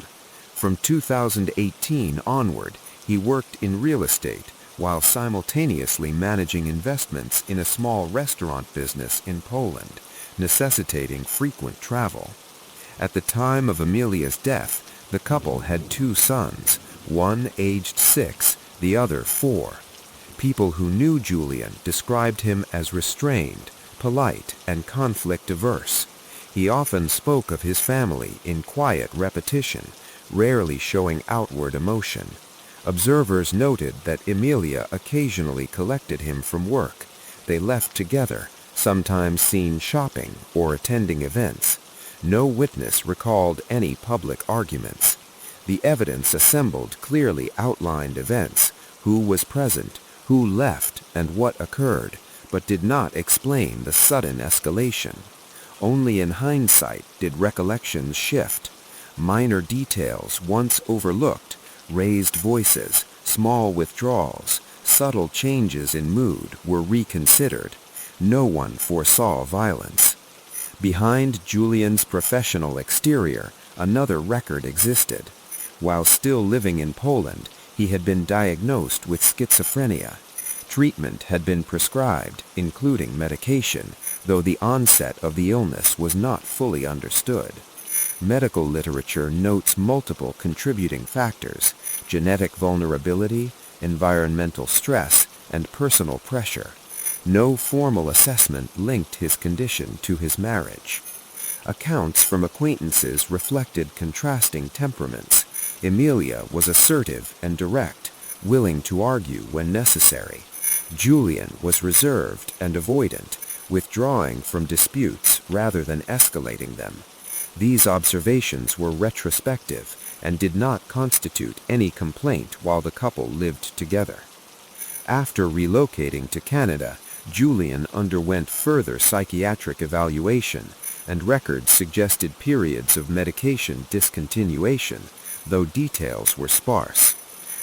From 2018 onward, he worked in real estate while simultaneously managing investments in a small restaurant business in Poland, necessitating frequent travel. At the time of Emilia's death, the couple had 2 sons, one aged 6, the other 4. People who knew Julian described him as restrained, polite, and conflict-averse. He often spoke of his family in quiet repetition, rarely showing outward emotion. Observers noted that Emilia occasionally collected him from work. They left together, sometimes seen shopping or attending events. No witness recalled any public arguments. The evidence assembled clearly outlined events, who was present, who left, and what occurred, but did not explain the sudden escalation. Only in hindsight did recollections shift. Minor details once overlooked, raised voices, small withdrawals, subtle changes in mood were reconsidered. No one foresaw violence. Behind Julian's professional exterior, another record existed. While still living in Poland, he had been diagnosed with schizophrenia. Treatment had been prescribed, including medication, though the onset of the illness was not fully understood. Medical literature notes multiple contributing factors: genetic vulnerability, environmental stress, and personal pressure. No formal assessment linked his condition to his marriage. Accounts from acquaintances reflected contrasting temperaments. Emilia was assertive and direct, willing to argue when necessary. Julian was reserved and avoidant, withdrawing from disputes rather than escalating them. These observations were retrospective and did not constitute any complaint while the couple lived together. After relocating to Canada, Julian underwent further psychiatric evaluation, and records suggested periods of medication discontinuation, though details were sparse.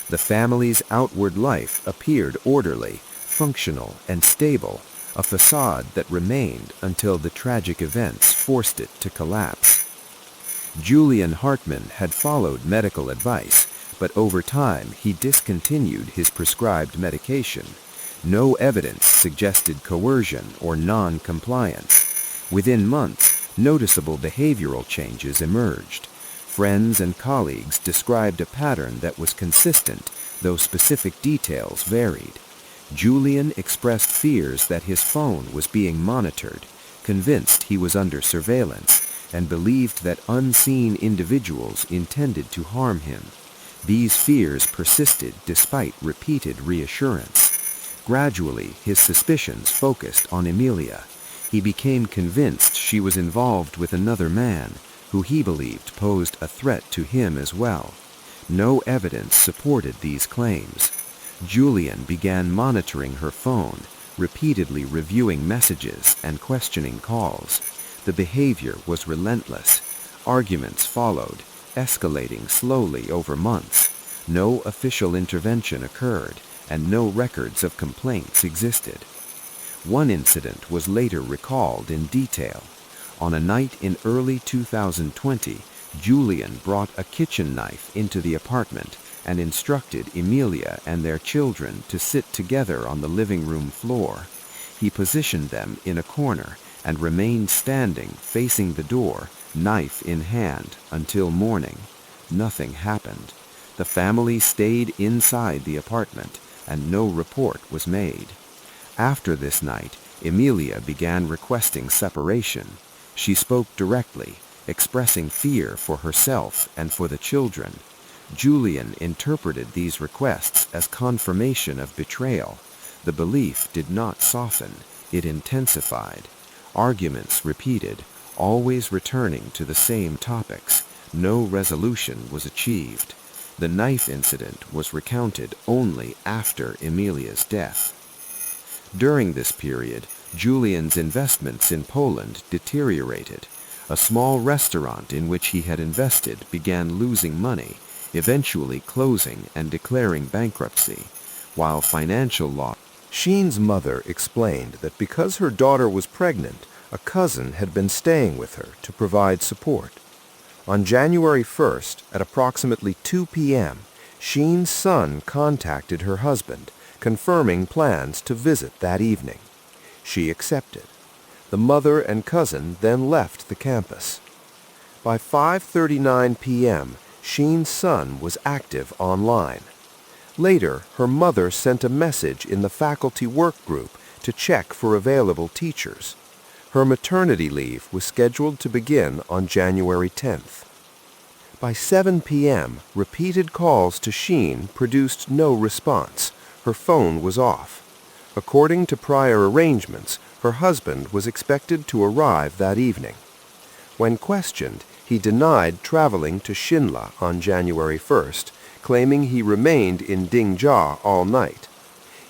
The family's outward life appeared orderly, functional, and stable, a facade that remained until the tragic events forced it to collapse. Julian Hartman had followed medical advice, but over time he discontinued his prescribed medication. No evidence suggested coercion or non-compliance. Within months, noticeable behavioral changes emerged. Friends and colleagues described a pattern that was consistent, though specific details varied. Julian expressed fears that his phone was being monitored, convinced he was under surveillance, and believed that unseen individuals intended to harm him. These fears persisted despite repeated reassurance. Gradually, his suspicions focused on Emilia. He became convinced she was involved with another man, who he believed posed a threat to him as well. No evidence supported these claims. Julian began monitoring her phone, repeatedly reviewing messages and questioning calls. The behavior was relentless. Arguments followed, escalating slowly over months. No official intervention occurred, and no records of complaints existed. One incident was later recalled in detail. On a night in early 2020, Julian brought a kitchen knife into the apartment and instructed Emilia and their children to sit together on the living room floor. He positioned them in a corner and remained standing facing the door, knife in hand, until morning. Nothing happened. The family stayed inside the apartment, and no report was made. After this night, Emilia began requesting separation. She spoke directly, expressing fear for herself and for the children. Julian interpreted these requests as confirmation of betrayal. The belief did not soften, it intensified. Arguments repeated, always returning to the same topics. No resolution was achieved. The knife incident was recounted only after Emilia's death. During this period, Julian's investments in Poland deteriorated. A small restaurant in which he had invested began losing money, eventually closing and declaring bankruptcy, while financial loss. Sheen's mother explained that because her daughter was pregnant, a cousin had been staying with her to provide support. On January 1st, at approximately 2 p.m., Sheen's son contacted her husband, confirming plans to visit that evening. She accepted. The mother and cousin then left the campus. By 5:39 p.m., Sheen's son was active online. Later, her mother sent a message in the faculty work group to check for available teachers. Her maternity leave was scheduled to begin on January 10th. By 7 p.m., repeated calls to Sheen produced no response. Her phone was off. According to prior arrangements, her husband was expected to arrive that evening. When questioned, he denied traveling to Shinla on January 1st, claiming he remained in Dingjia all night.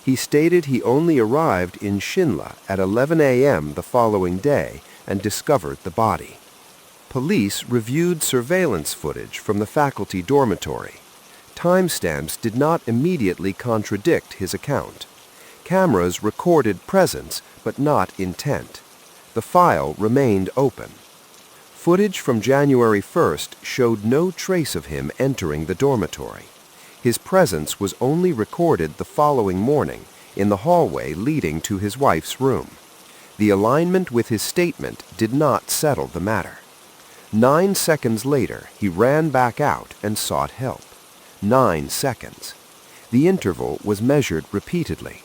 He stated he only arrived in Shinla at 11 a.m. the following day and discovered the body. Police reviewed surveillance footage from the faculty dormitory. Timestamps did not immediately contradict his account. Cameras recorded presence but not intent. The file remained open. Footage from January 1st showed no trace of him entering the dormitory. His presence was only recorded the following morning in the hallway leading to his wife's room. The alignment with his statement did not settle the matter. 9 seconds later, he ran back out and sought help. 9 seconds. The interval was measured repeatedly.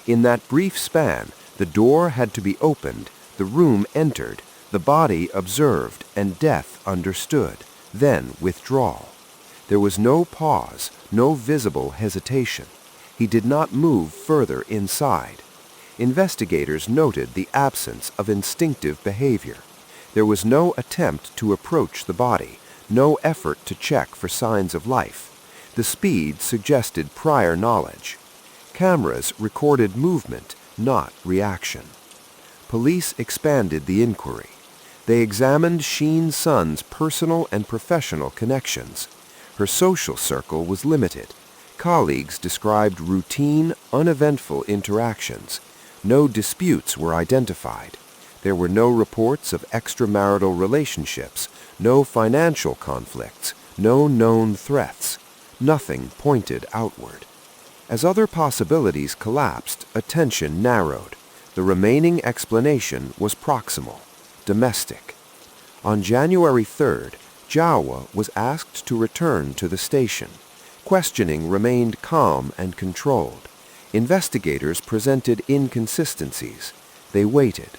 In that brief span, the door had to be opened, the room entered, the body observed, and death understood, then withdrawal. There was no pause, no visible hesitation. He did not move further inside. Investigators noted the absence of instinctive behavior. There was no attempt to approach the body, no effort to check for signs of life. The speed suggested prior knowledge. Cameras recorded movement, not reaction. Police expanded the inquiry. They examined Sheen's son's personal and professional connections. Her social circle was limited. Colleagues described routine, uneventful interactions. No disputes were identified. There were no reports of extramarital relationships, no financial conflicts, no known threats. Nothing pointed outward. As other possibilities collapsed, attention narrowed. The remaining explanation was proximal, domestic. On January 3rd, Jawa was asked to return to the station. Questioning remained calm and controlled. Investigators presented inconsistencies. They waited.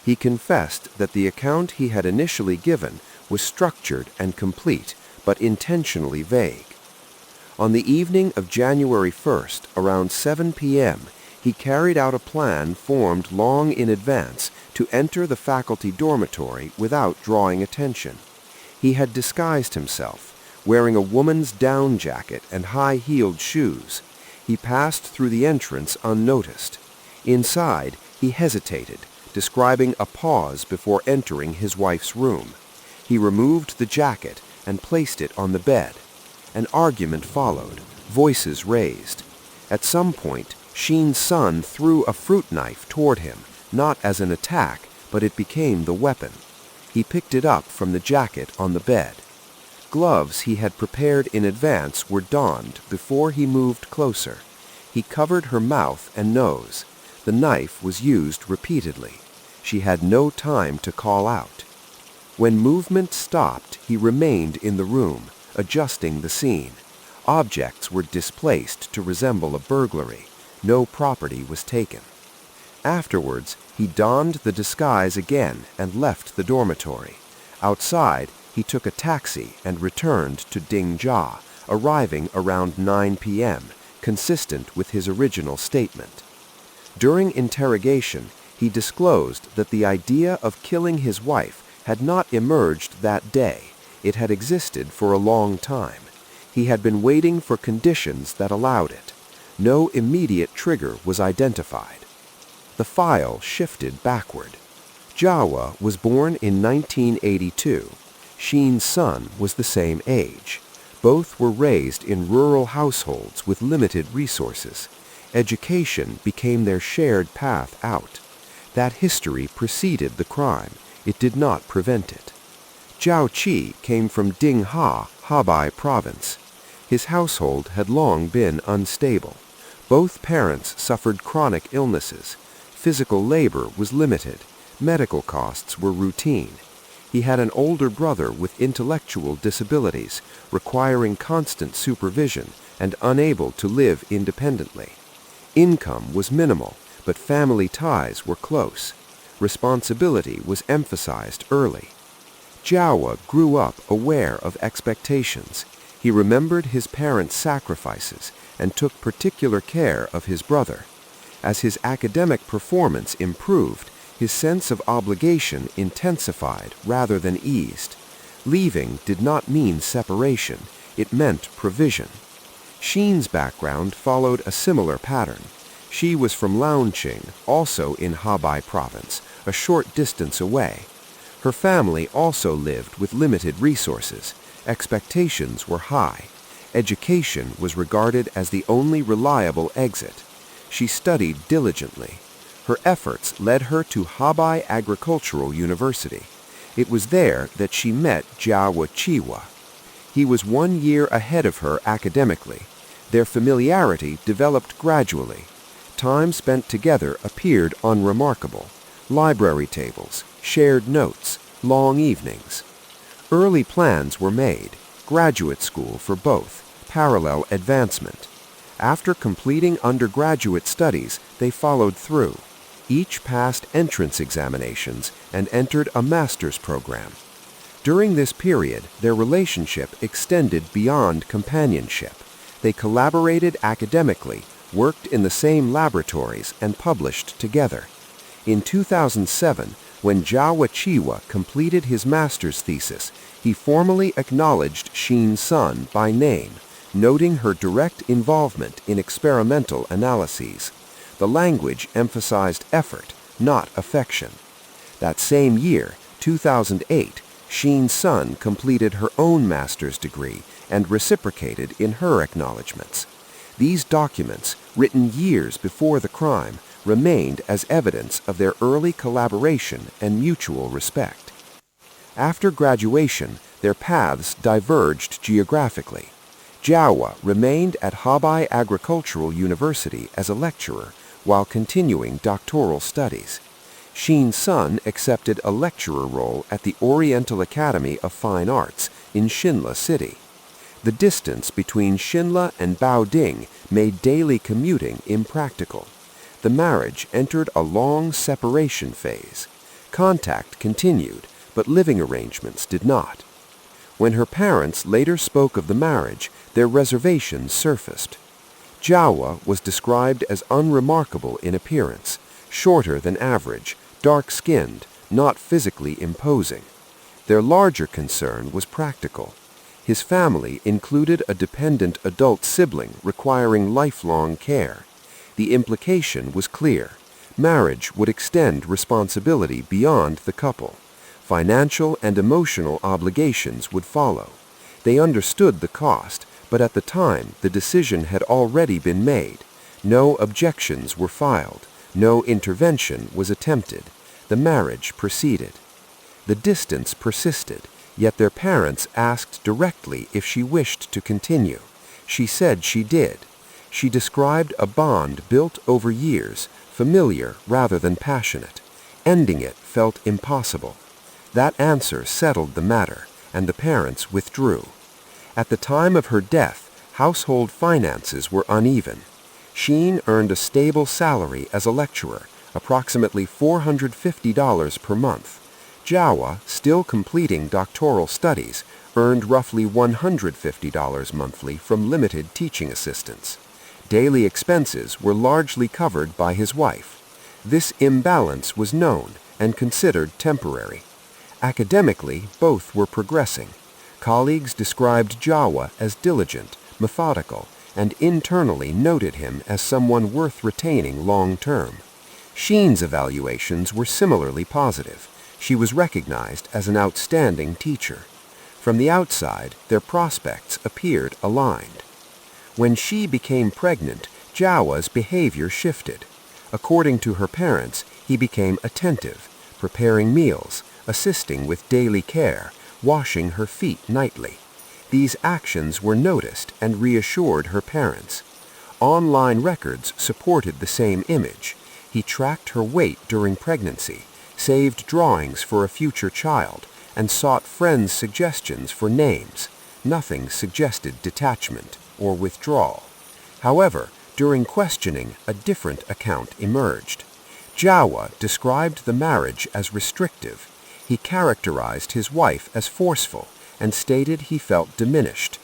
He confessed that the account he had initially given was structured and complete, but intentionally vague. On the evening of January 1st, around 7 p.m., he carried out a plan formed long in advance to enter the faculty dormitory without drawing attention. He had disguised himself, wearing a woman's down jacket and high-heeled shoes. He passed through the entrance unnoticed. Inside, he hesitated, describing a pause before entering his wife's room. He removed the jacket and placed it on the bed. An argument followed, voices raised. At some point, Sheen's son threw a fruit knife toward him, not as an attack, but it became the weapon. He picked it up from the jacket on the bed. Gloves he had prepared in advance were donned before he moved closer. He covered her mouth and nose. The knife was used repeatedly. She had no time to call out. When movement stopped, he remained in the room, adjusting the scene. Objects were displaced to resemble a burglary. No property was taken. Afterwards, he donned the disguise again and left the dormitory. Outside, he took a taxi and returned to Dingjia, arriving around 9 p.m., consistent with his original statement. During interrogation, He disclosed that the idea of killing his wife had not emerged that day. It had existed for a long time. He had been waiting for conditions that allowed it. No immediate trigger was identified. The file shifted backward. Jawa was born in 1982. Sheen's son was the same age. Both were raised in rural households with limited resources. Education became their shared path out. That history preceded the crime. It did not prevent it. Jiao Qi came from Dingha, Hebei province. His household had long been unstable. Both parents suffered chronic illnesses. Physical labor was limited. Medical costs were routine. He had an older brother with intellectual disabilities, requiring constant supervision and unable to live independently. Income was minimal, but family ties were close. Responsibility was emphasized early. Jawa grew up aware of expectations. He remembered his parents' sacrifices and took particular care of his brother. As his academic performance improved, his sense of obligation intensified rather than eased. Leaving did not mean separation, it meant provision. Sheen's background followed a similar pattern. She was from Launching, also in Hebei province, a short distance away. Her family also lived with limited resources. Expectations were high. Education was regarded as the only reliable exit. She studied diligently. Her efforts led her to Hebei Agricultural University. It was there that she met Jiawa Chiwa. He was 1 year ahead of her academically. Their familiarity developed gradually. Time spent together appeared unremarkable. Library tables, shared notes, long evenings. Early plans were made, graduate school for both, parallel advancement. After completing undergraduate studies, they followed through. Each passed entrance examinations and entered a master's program. During this period, their relationship extended beyond companionship. They collaborated academically, worked in the same laboratories, and published together. In 2007, when Jiawa Chiwa completed his master's thesis, he formally acknowledged Sheen's son by name, noting her direct involvement in experimental analyses. The language emphasized effort, not affection. That same year, 2008, Sheen's son completed her own master's degree and reciprocated in her acknowledgments. These documents, written years before the crime, remained as evidence of their early collaboration and mutual respect. After graduation, their paths diverged geographically. Jiawa remained at Hebei Agricultural University as a lecturer while continuing doctoral studies. Sheen's son accepted a lecturer role at the Oriental Academy of Fine Arts in Shinla City. The distance between Shinla and Baoding made daily commuting impractical. The marriage entered a long separation phase. Contact continued, but living arrangements did not. When her parents later spoke of the marriage, their reservations surfaced. Jiawa was described as unremarkable in appearance, shorter than average, dark-skinned, not physically imposing. Their larger concern was practical. His family included a dependent adult sibling requiring lifelong care. The implication was clear. Marriage would extend responsibility beyond the couple. Financial and emotional obligations would follow. They understood the cost, but at the time the decision had already been made. No objections were filed. No intervention was attempted. The marriage proceeded. The distance persisted, yet their parents asked directly if she wished to continue. She said she did. She described a bond built over years, familiar rather than passionate. Ending it felt impossible. That answer settled the matter, and the parents withdrew. At the time of her death, household finances were uneven. Sheen earned a stable salary as a lecturer, approximately $450 per month. Jiawa, still completing doctoral studies, earned roughly $150 monthly from limited teaching assistants. Daily expenses were largely covered by his wife. This imbalance was known and considered temporary. Academically, both were progressing. Colleagues described Jawa as diligent, methodical, and internally noted him as someone worth retaining long-term. Sheen's evaluations were similarly positive. She was recognized as an outstanding teacher. From the outside, their prospects appeared aligned. When she became pregnant, Jawa's behavior shifted. According to her parents, he became attentive, preparing meals, assisting with daily care, washing her feet nightly. These actions were noticed and reassured her parents. Online records supported the same image. He tracked her weight during pregnancy, saved drawings for a future child, and sought friends' suggestions for names. Nothing suggested detachment or withdrawal. However, during questioning, a different account emerged. Jawa described the marriage as restrictive. He characterized his wife as forceful and stated he felt diminished.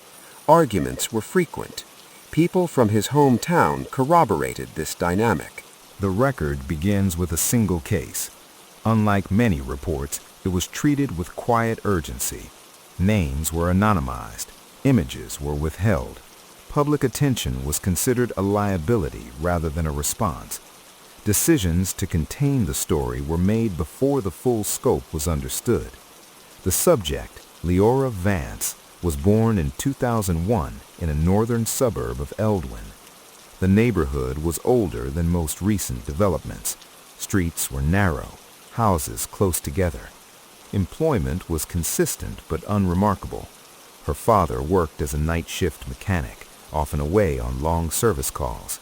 Arguments were frequent. People from his hometown corroborated this dynamic. The record begins with a single case. Unlike many reports, it was treated with quiet urgency. Names were anonymized. Images were withheld. Public attention was considered a liability rather than a response. Decisions to contain the story were made before the full scope was understood. The subject, Leora Vance, was born in 2001 in a northern suburb of Eldwin. The neighborhood was older than most recent developments. Streets were narrow, houses close together. Employment was consistent but unremarkable. Her father worked as a night shift mechanic, often away on long service calls.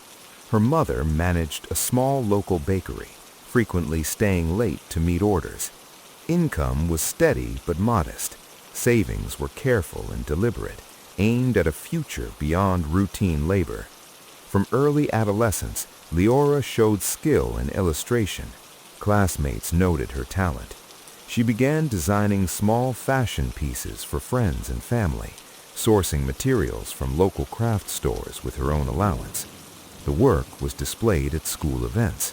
Her mother managed a small local bakery, frequently staying late to meet orders. Income was steady but modest. Savings were careful and deliberate, aimed at a future beyond routine labor. From early adolescence, Leora showed skill in illustration. Classmates noted her talent. She began designing small fashion pieces for friends and family, sourcing materials from local craft stores with her own allowance. The work was displayed at school events.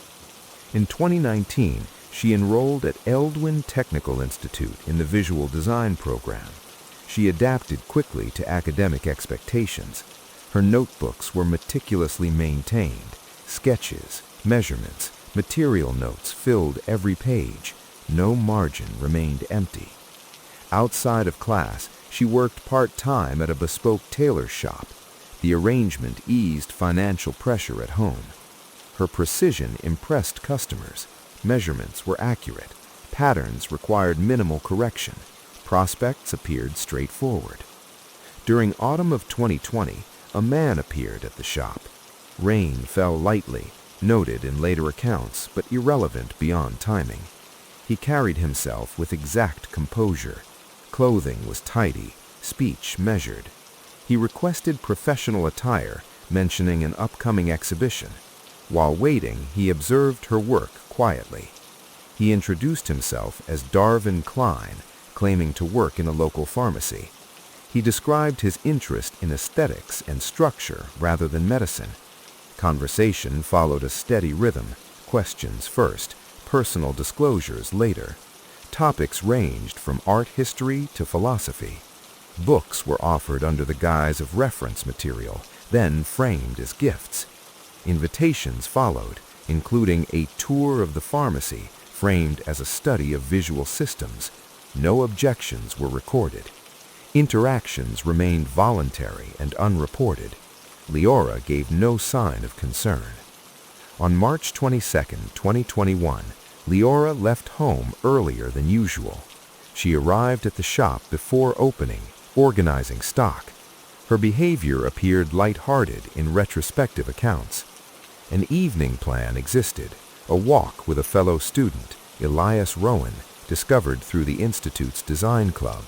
In 2019, she enrolled at Eldwin Technical Institute in the visual design program. She adapted quickly to academic expectations. Her notebooks were meticulously maintained. Sketches, measurements, material notes filled every page. No margin remained empty. Outside of class, she worked part-time at a bespoke tailor shop. The arrangement eased financial pressure at home. Her precision impressed customers. Measurements were accurate. Patterns required minimal correction. Prospects appeared straightforward. During autumn of 2020, a man appeared at the shop. Rain fell lightly, noted in later accounts, but irrelevant beyond timing. He carried himself with exact composure. Clothing was tidy, speech measured. He requested professional attire, mentioning an upcoming exhibition. While waiting, he observed her work quietly. He introduced himself as Darvin Klein, claiming to work in a local pharmacy. He described his interest in aesthetics and structure rather than medicine. Conversation followed a steady rhythm, questions first, personal disclosures later. Topics ranged from art history to philosophy. Books were offered under the guise of reference material, then framed as gifts. Invitations followed, including a tour of the pharmacy, framed as a study of visual systems. No objections were recorded. Interactions remained voluntary and unreported. Leora gave no sign of concern. On March 22, 2021, Leora left home earlier than usual. She arrived at the shop before opening, organizing stock. Her behavior appeared lighthearted in retrospective accounts. An evening plan existed, a walk with a fellow student, Elias Rowan, discovered through the Institute's design club.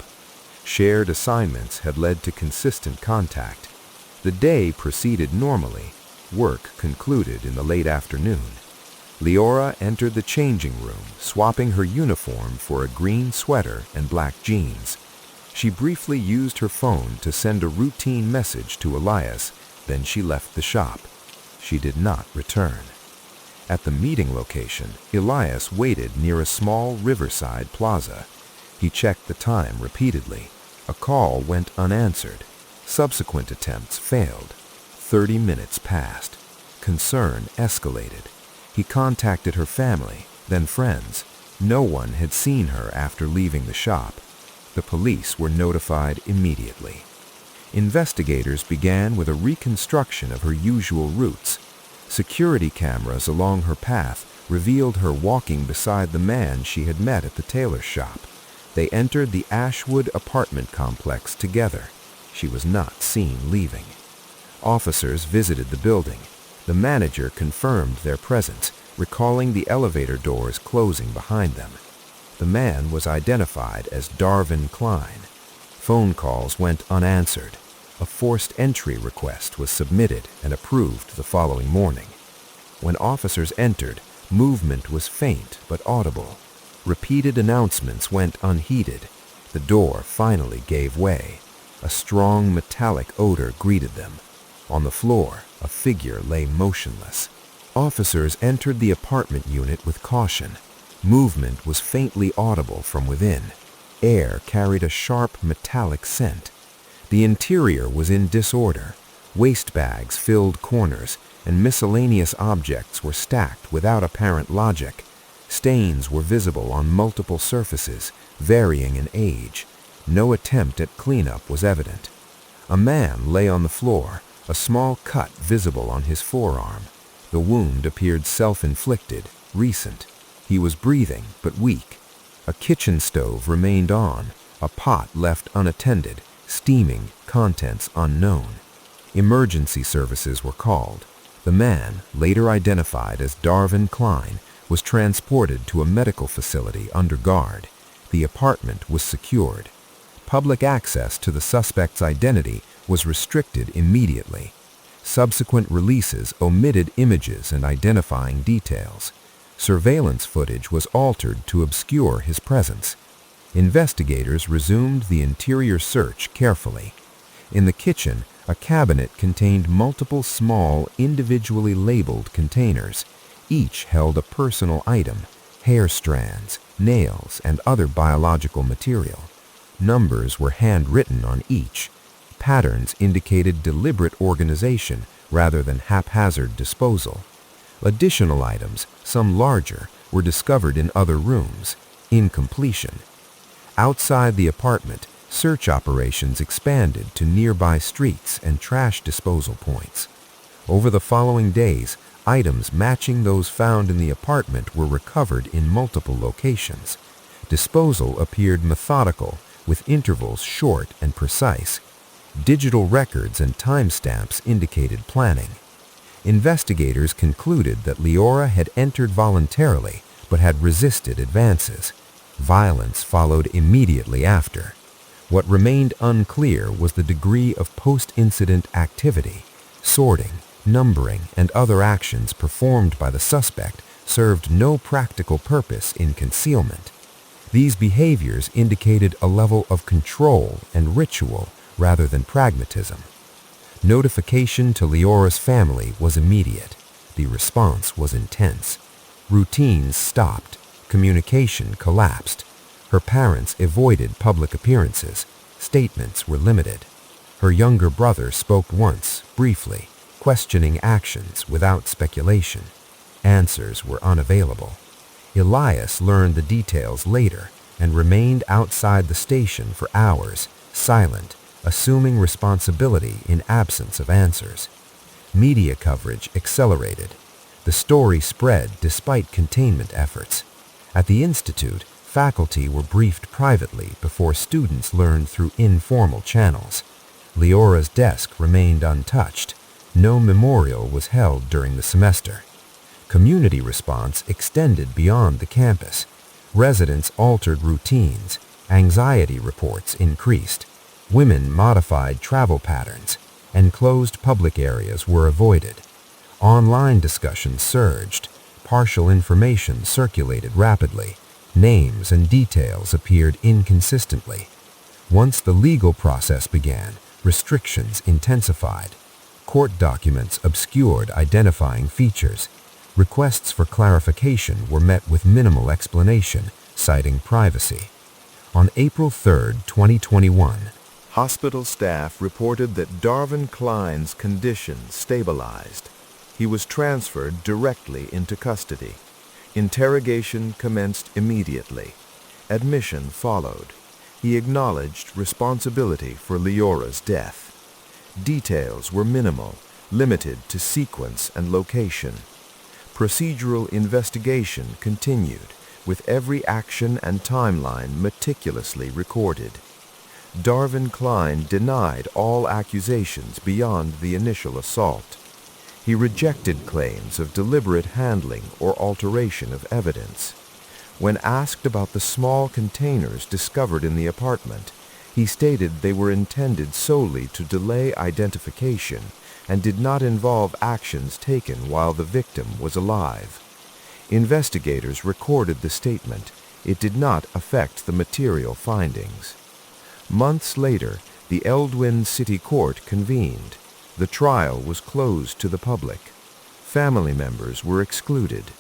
Shared assignments had led to consistent contact. The day proceeded normally. Work concluded in the late afternoon. Leora entered the changing room, swapping her uniform for a green sweater and black jeans. She briefly used her phone to send a routine message to Elias, then she left the shop. She did not return. At the meeting location, Elias waited near a small riverside plaza. He checked the time repeatedly. A call went unanswered. Subsequent attempts failed. 30 minutes passed. Concern escalated. He contacted her family, then friends. No one had seen her after leaving the shop. The police were notified immediately. Investigators began with a reconstruction of her usual routes. Security cameras along her path revealed her walking beside the man she had met at the tailor shop. They entered the Ashwood apartment complex together. She was not seen leaving. Officers visited the building. The manager confirmed their presence, recalling the elevator doors closing behind them. The man was identified as Darvin Klein. Phone calls went unanswered. A forced entry request was submitted and approved the following morning. When officers entered, movement was faint but audible. Repeated announcements went unheeded. The door finally gave way. A strong metallic odor greeted them. On the floor, a figure lay motionless. Officers entered the apartment unit with caution. Movement was faintly audible from within. Air carried a sharp metallic scent. The interior was in disorder. Waste bags filled corners, and miscellaneous objects were stacked without apparent logic. Stains were visible on multiple surfaces, varying in age. No attempt at cleanup was evident. A man lay on the floor, a small cut visible on his forearm. The wound appeared self-inflicted, recent. He was breathing, but weak. A kitchen stove remained on, a pot left unattended, steaming, contents unknown. Emergency services were called. The man, later identified as Darvin Klein, was transported to a medical facility under guard. The apartment was secured. Public access to the suspect's identity was restricted immediately. Subsequent releases omitted images and identifying details. Surveillance footage was altered to obscure his presence. Investigators resumed the interior search carefully. In the kitchen, a cabinet contained multiple small, individually labeled containers. Each held a personal item, hair strands, nails, and other biological material. Numbers were handwritten on each. Patterns indicated deliberate organization rather than haphazard disposal. Additional items, some larger, were discovered in other rooms. Incompletion. Outside the apartment, search operations expanded to nearby streets and trash disposal points. Over the following days, items matching those found in the apartment were recovered in multiple locations. Disposal appeared methodical, with intervals short and precise. Digital records and timestamps indicated planning. Investigators concluded that Leora had entered voluntarily but had resisted advances. Violence followed immediately after. What remained unclear was the degree of post-incident activity. Sorting, numbering, and other actions performed by the suspect served no practical purpose in concealment. These behaviors indicated a level of control and ritual rather than pragmatism. Notification to Leora's family was immediate. The response was intense. Routines stopped. Communication collapsed. Her parents avoided public appearances. Statements were limited. Her younger brother spoke once, briefly, questioning actions without speculation. Answers were unavailable. Elias learned the details later and remained outside the station for hours, silent, assuming responsibility in absence of answers. Media coverage accelerated. The story spread despite containment efforts. At the Institute, faculty were briefed privately before students learned through informal channels. Leora's desk remained untouched. No memorial was held during the semester. Community response extended beyond the campus. Residents altered routines. Anxiety reports increased. Women modified travel patterns. Enclosed public areas were avoided. Online discussions surged. Partial information circulated rapidly. Names and details appeared inconsistently. Once the legal process began, restrictions intensified. Court documents obscured identifying features. Requests for clarification were met with minimal explanation, citing privacy. On April 3, 2021, Hospital staff reported that Darvin Klein's condition stabilized. He was transferred directly into custody. Interrogation commenced immediately. Admission followed. He acknowledged responsibility for Leora's death. Details were minimal, limited to sequence and location. Procedural investigation continued, with every action and timeline meticulously recorded. Darvin Klein denied all accusations beyond the initial assault. He rejected claims of deliberate handling or alteration of evidence. When asked about the small containers discovered in the apartment, he stated they were intended solely to delay identification and did not involve actions taken while the victim was alive. Investigators recorded the statement. It did not affect the material findings. Months later, the Eldwin City Court convened. The trial was closed to the public. Family members were excluded.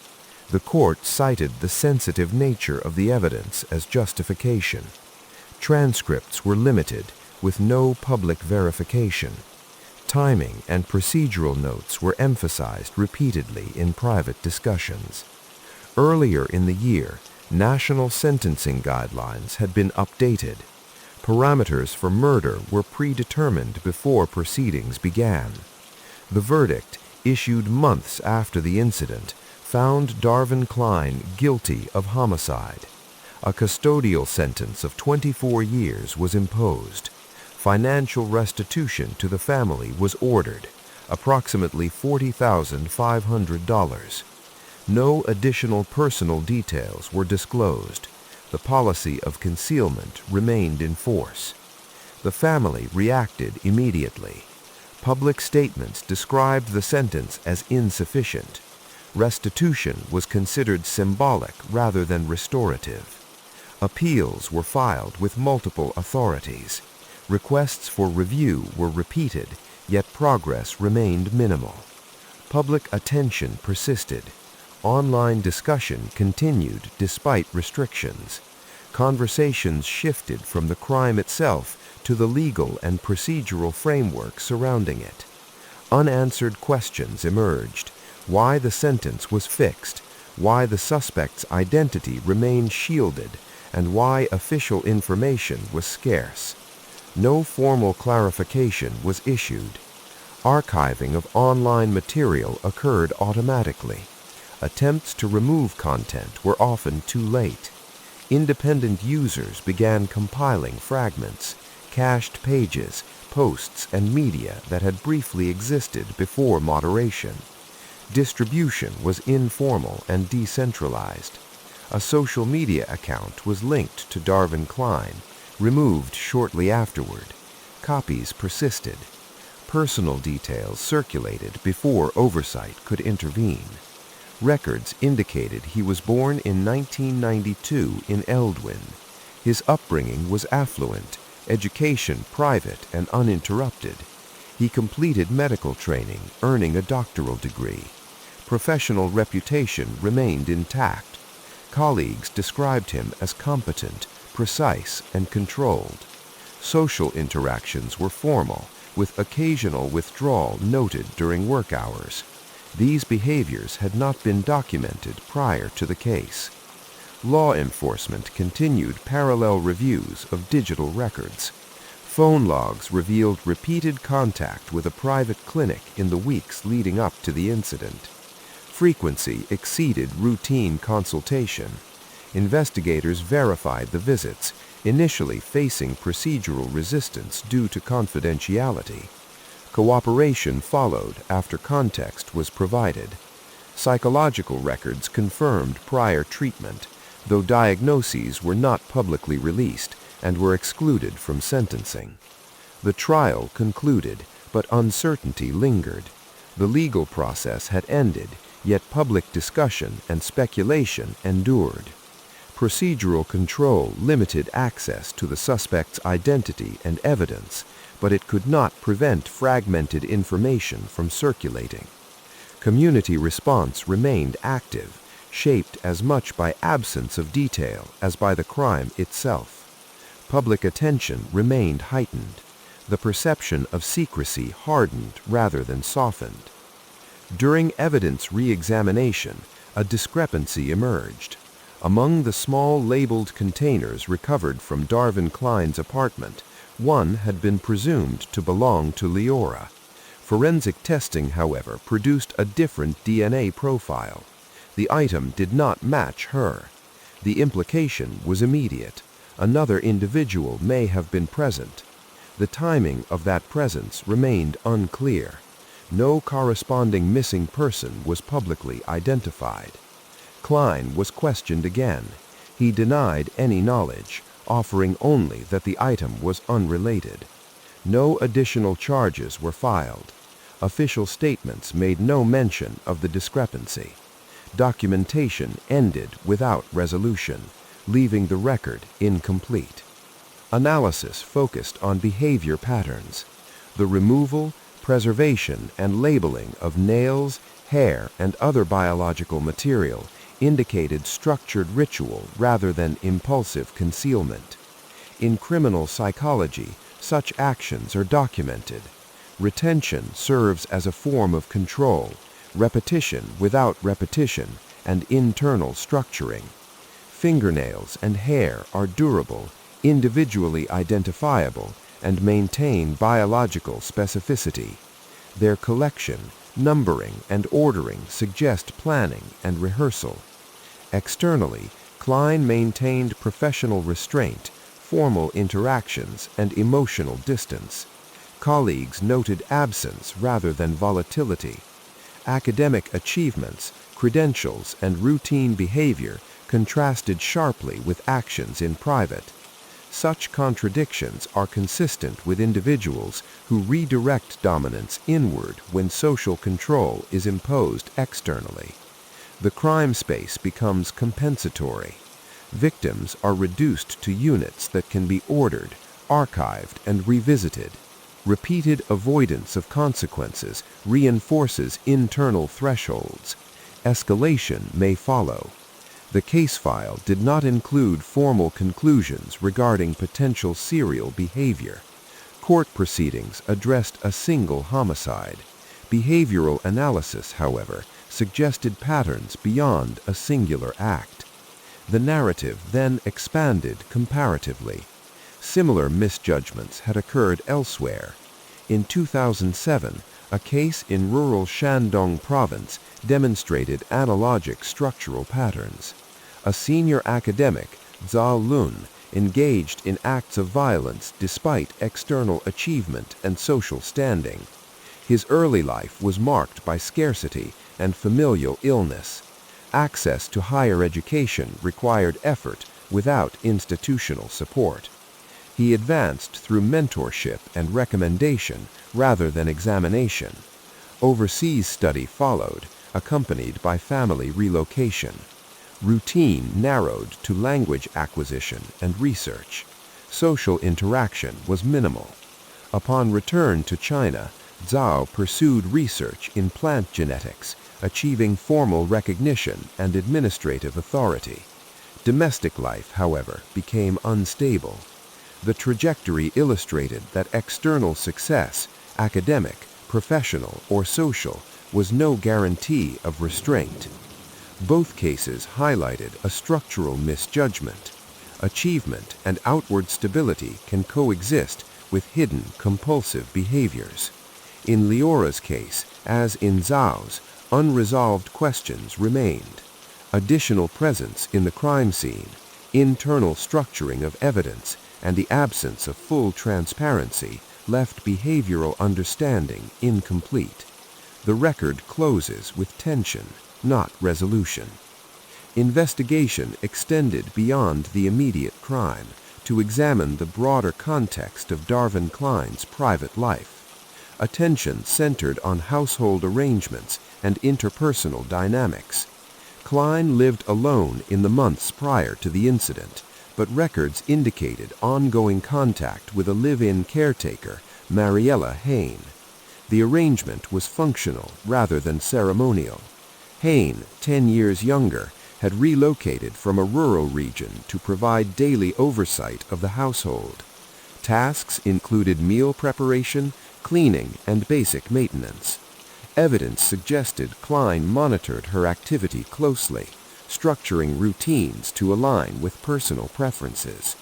The court cited the sensitive nature of the evidence as justification. Transcripts were limited, with no public verification. Timing and procedural notes were emphasized repeatedly in private discussions. Earlier in the year, national sentencing guidelines had been updated. Parameters for murder were predetermined before proceedings began. The verdict, issued months after the incident, found Darvin Klein guilty of homicide. A custodial sentence of 24 years was imposed. Financial restitution to the family was ordered, approximately $40,500. No additional personal details were disclosed. The policy of concealment remained in force. The family reacted immediately. Public statements described the sentence as insufficient. Restitution was considered symbolic rather than restorative. Appeals were filed with multiple authorities. Requests for review were repeated, yet progress remained minimal. Public attention persisted. Online discussion continued despite restrictions. Conversations shifted from the crime itself to the legal and procedural framework surrounding it. Unanswered questions emerged: why the sentence was fixed, why the suspect's identity remained shielded, and why official information was scarce. No formal clarification was issued. Archiving of online material occurred automatically. Attempts to remove content were often too late. Independent users began compiling fragments, cached pages, posts, and media that had briefly existed before moderation. Distribution was informal and decentralized. A social media account was linked to Darvin Klein, removed shortly afterward. Copies persisted. Personal details circulated before oversight could intervene. Records indicated he was born in 1992 in Eldwin. His upbringing was affluent, education private and uninterrupted. He completed medical training, earning a doctoral degree. Professional reputation remained intact. Colleagues described him as competent, precise, and controlled. Social interactions were formal, with occasional withdrawal noted during work hours. These behaviors had not been documented prior to the case. Law enforcement continued parallel reviews of digital records. Phone logs revealed repeated contact with a private clinic in the weeks leading up to the incident. Frequency exceeded routine consultation. Investigators verified the visits, initially facing procedural resistance due to confidentiality. Cooperation followed after context was provided. Psychological records confirmed prior treatment, though diagnoses were not publicly released and were excluded from sentencing. The trial concluded, but uncertainty lingered. The legal process had ended, yet public discussion and speculation endured. Procedural control limited access to the suspect's identity and evidence, but it could not prevent fragmented information from circulating. Community response remained active, shaped as much by absence of detail as by the crime itself. Public attention remained heightened. The perception of secrecy hardened rather than softened. During evidence re-examination, a discrepancy emerged. Among the small labeled containers recovered from Darvin Klein's apartment, one had been presumed to belong to Leora. Forensic testing, however, produced a different DNA profile. The item did not match her. The implication was immediate. Another individual may have been present. The timing of that presence remained unclear. No corresponding missing person was publicly identified. Klein was questioned again. He denied any knowledge, offering only that the item was unrelated. No additional charges were filed. Official statements made no mention of the discrepancy. Documentation ended without resolution, leaving the record incomplete. Analysis focused on behavior patterns. The removal, preservation, and labeling of nails, hair, and other biological material indicated structured ritual rather than impulsive concealment. In criminal psychology, such actions are documented. Retention serves as a form of control, repetition without repetition, and internal structuring. Fingernails and hair are durable, individually identifiable, and maintain biological specificity. Their collection, numbering, and ordering suggest planning and rehearsal. Externally, Klein maintained professional restraint, formal interactions, and emotional distance. Colleagues noted absence rather than volatility. Academic achievements, credentials, and routine behavior contrasted sharply with actions in private. Such contradictions are consistent with individuals who redirect dominance inward when social control is imposed externally. The crime space becomes compensatory. Victims are reduced to units that can be ordered, archived, and revisited. Repeated avoidance of consequences reinforces internal thresholds. Escalation may follow. The case file did not include formal conclusions regarding potential serial behavior. Court proceedings addressed a single homicide. Behavioral analysis, however, suggested patterns beyond a singular act. The narrative then expanded comparatively. Similar misjudgments had occurred elsewhere. In 2007, a case in rural Shandong province demonstrated analogic structural patterns. A senior academic, Zhao Lun, engaged in acts of violence despite external achievement and social standing. His early life was marked by scarcity and familial illness. Access to higher education required effort without institutional support. He advanced through mentorship and recommendation rather than examination. Overseas study followed, accompanied by family relocation. Routine narrowed to language acquisition and research. Social interaction was minimal. Upon return to China, Zhao pursued research in plant genetics, achieving formal recognition and administrative authority. Domestic life, however, became unstable. The trajectory illustrated that external success, academic, professional, or social, was no guarantee of restraint. Both cases highlighted a structural misjudgment. Achievement and outward stability can coexist with hidden compulsive behaviors. In Leora's case, as in Zhao's, unresolved questions remained. Additional presence in the crime scene, internal structuring of evidence, and the absence of full transparency left behavioral understanding incomplete. The record closes with tension, not resolution. Investigation extended beyond the immediate crime to examine the broader context of Darvin Klein's private life. Attention centered on household arrangements and interpersonal dynamics. Klein lived alone in the months prior to the incident, but records indicated ongoing contact with a live-in caretaker, Mariella Hain. The arrangement was functional rather than ceremonial. Hain, 10 years younger, had relocated from a rural region to provide daily oversight of the household. Tasks included meal preparation, cleaning, and basic maintenance. Evidence suggested Klein monitored her activity closely, structuring routines to align with personal preferences.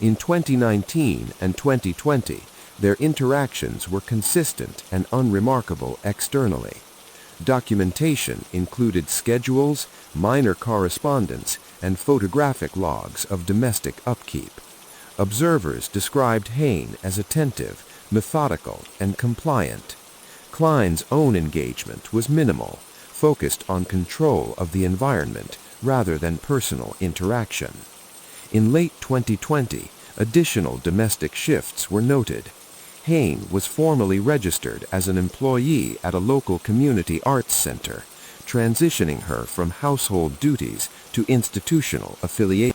In 2019 and 2020, their interactions were consistent and unremarkable externally. Documentation included schedules, minor correspondence, and photographic logs of domestic upkeep. Observers described Hain as attentive, methodical, and compliant. Klein's own engagement was minimal, focused on control of the environment rather than personal interaction. In late 2020, additional domestic shifts were noted. Hain was formally registered as an employee at a local community arts center, transitioning her from household duties to institutional affiliation.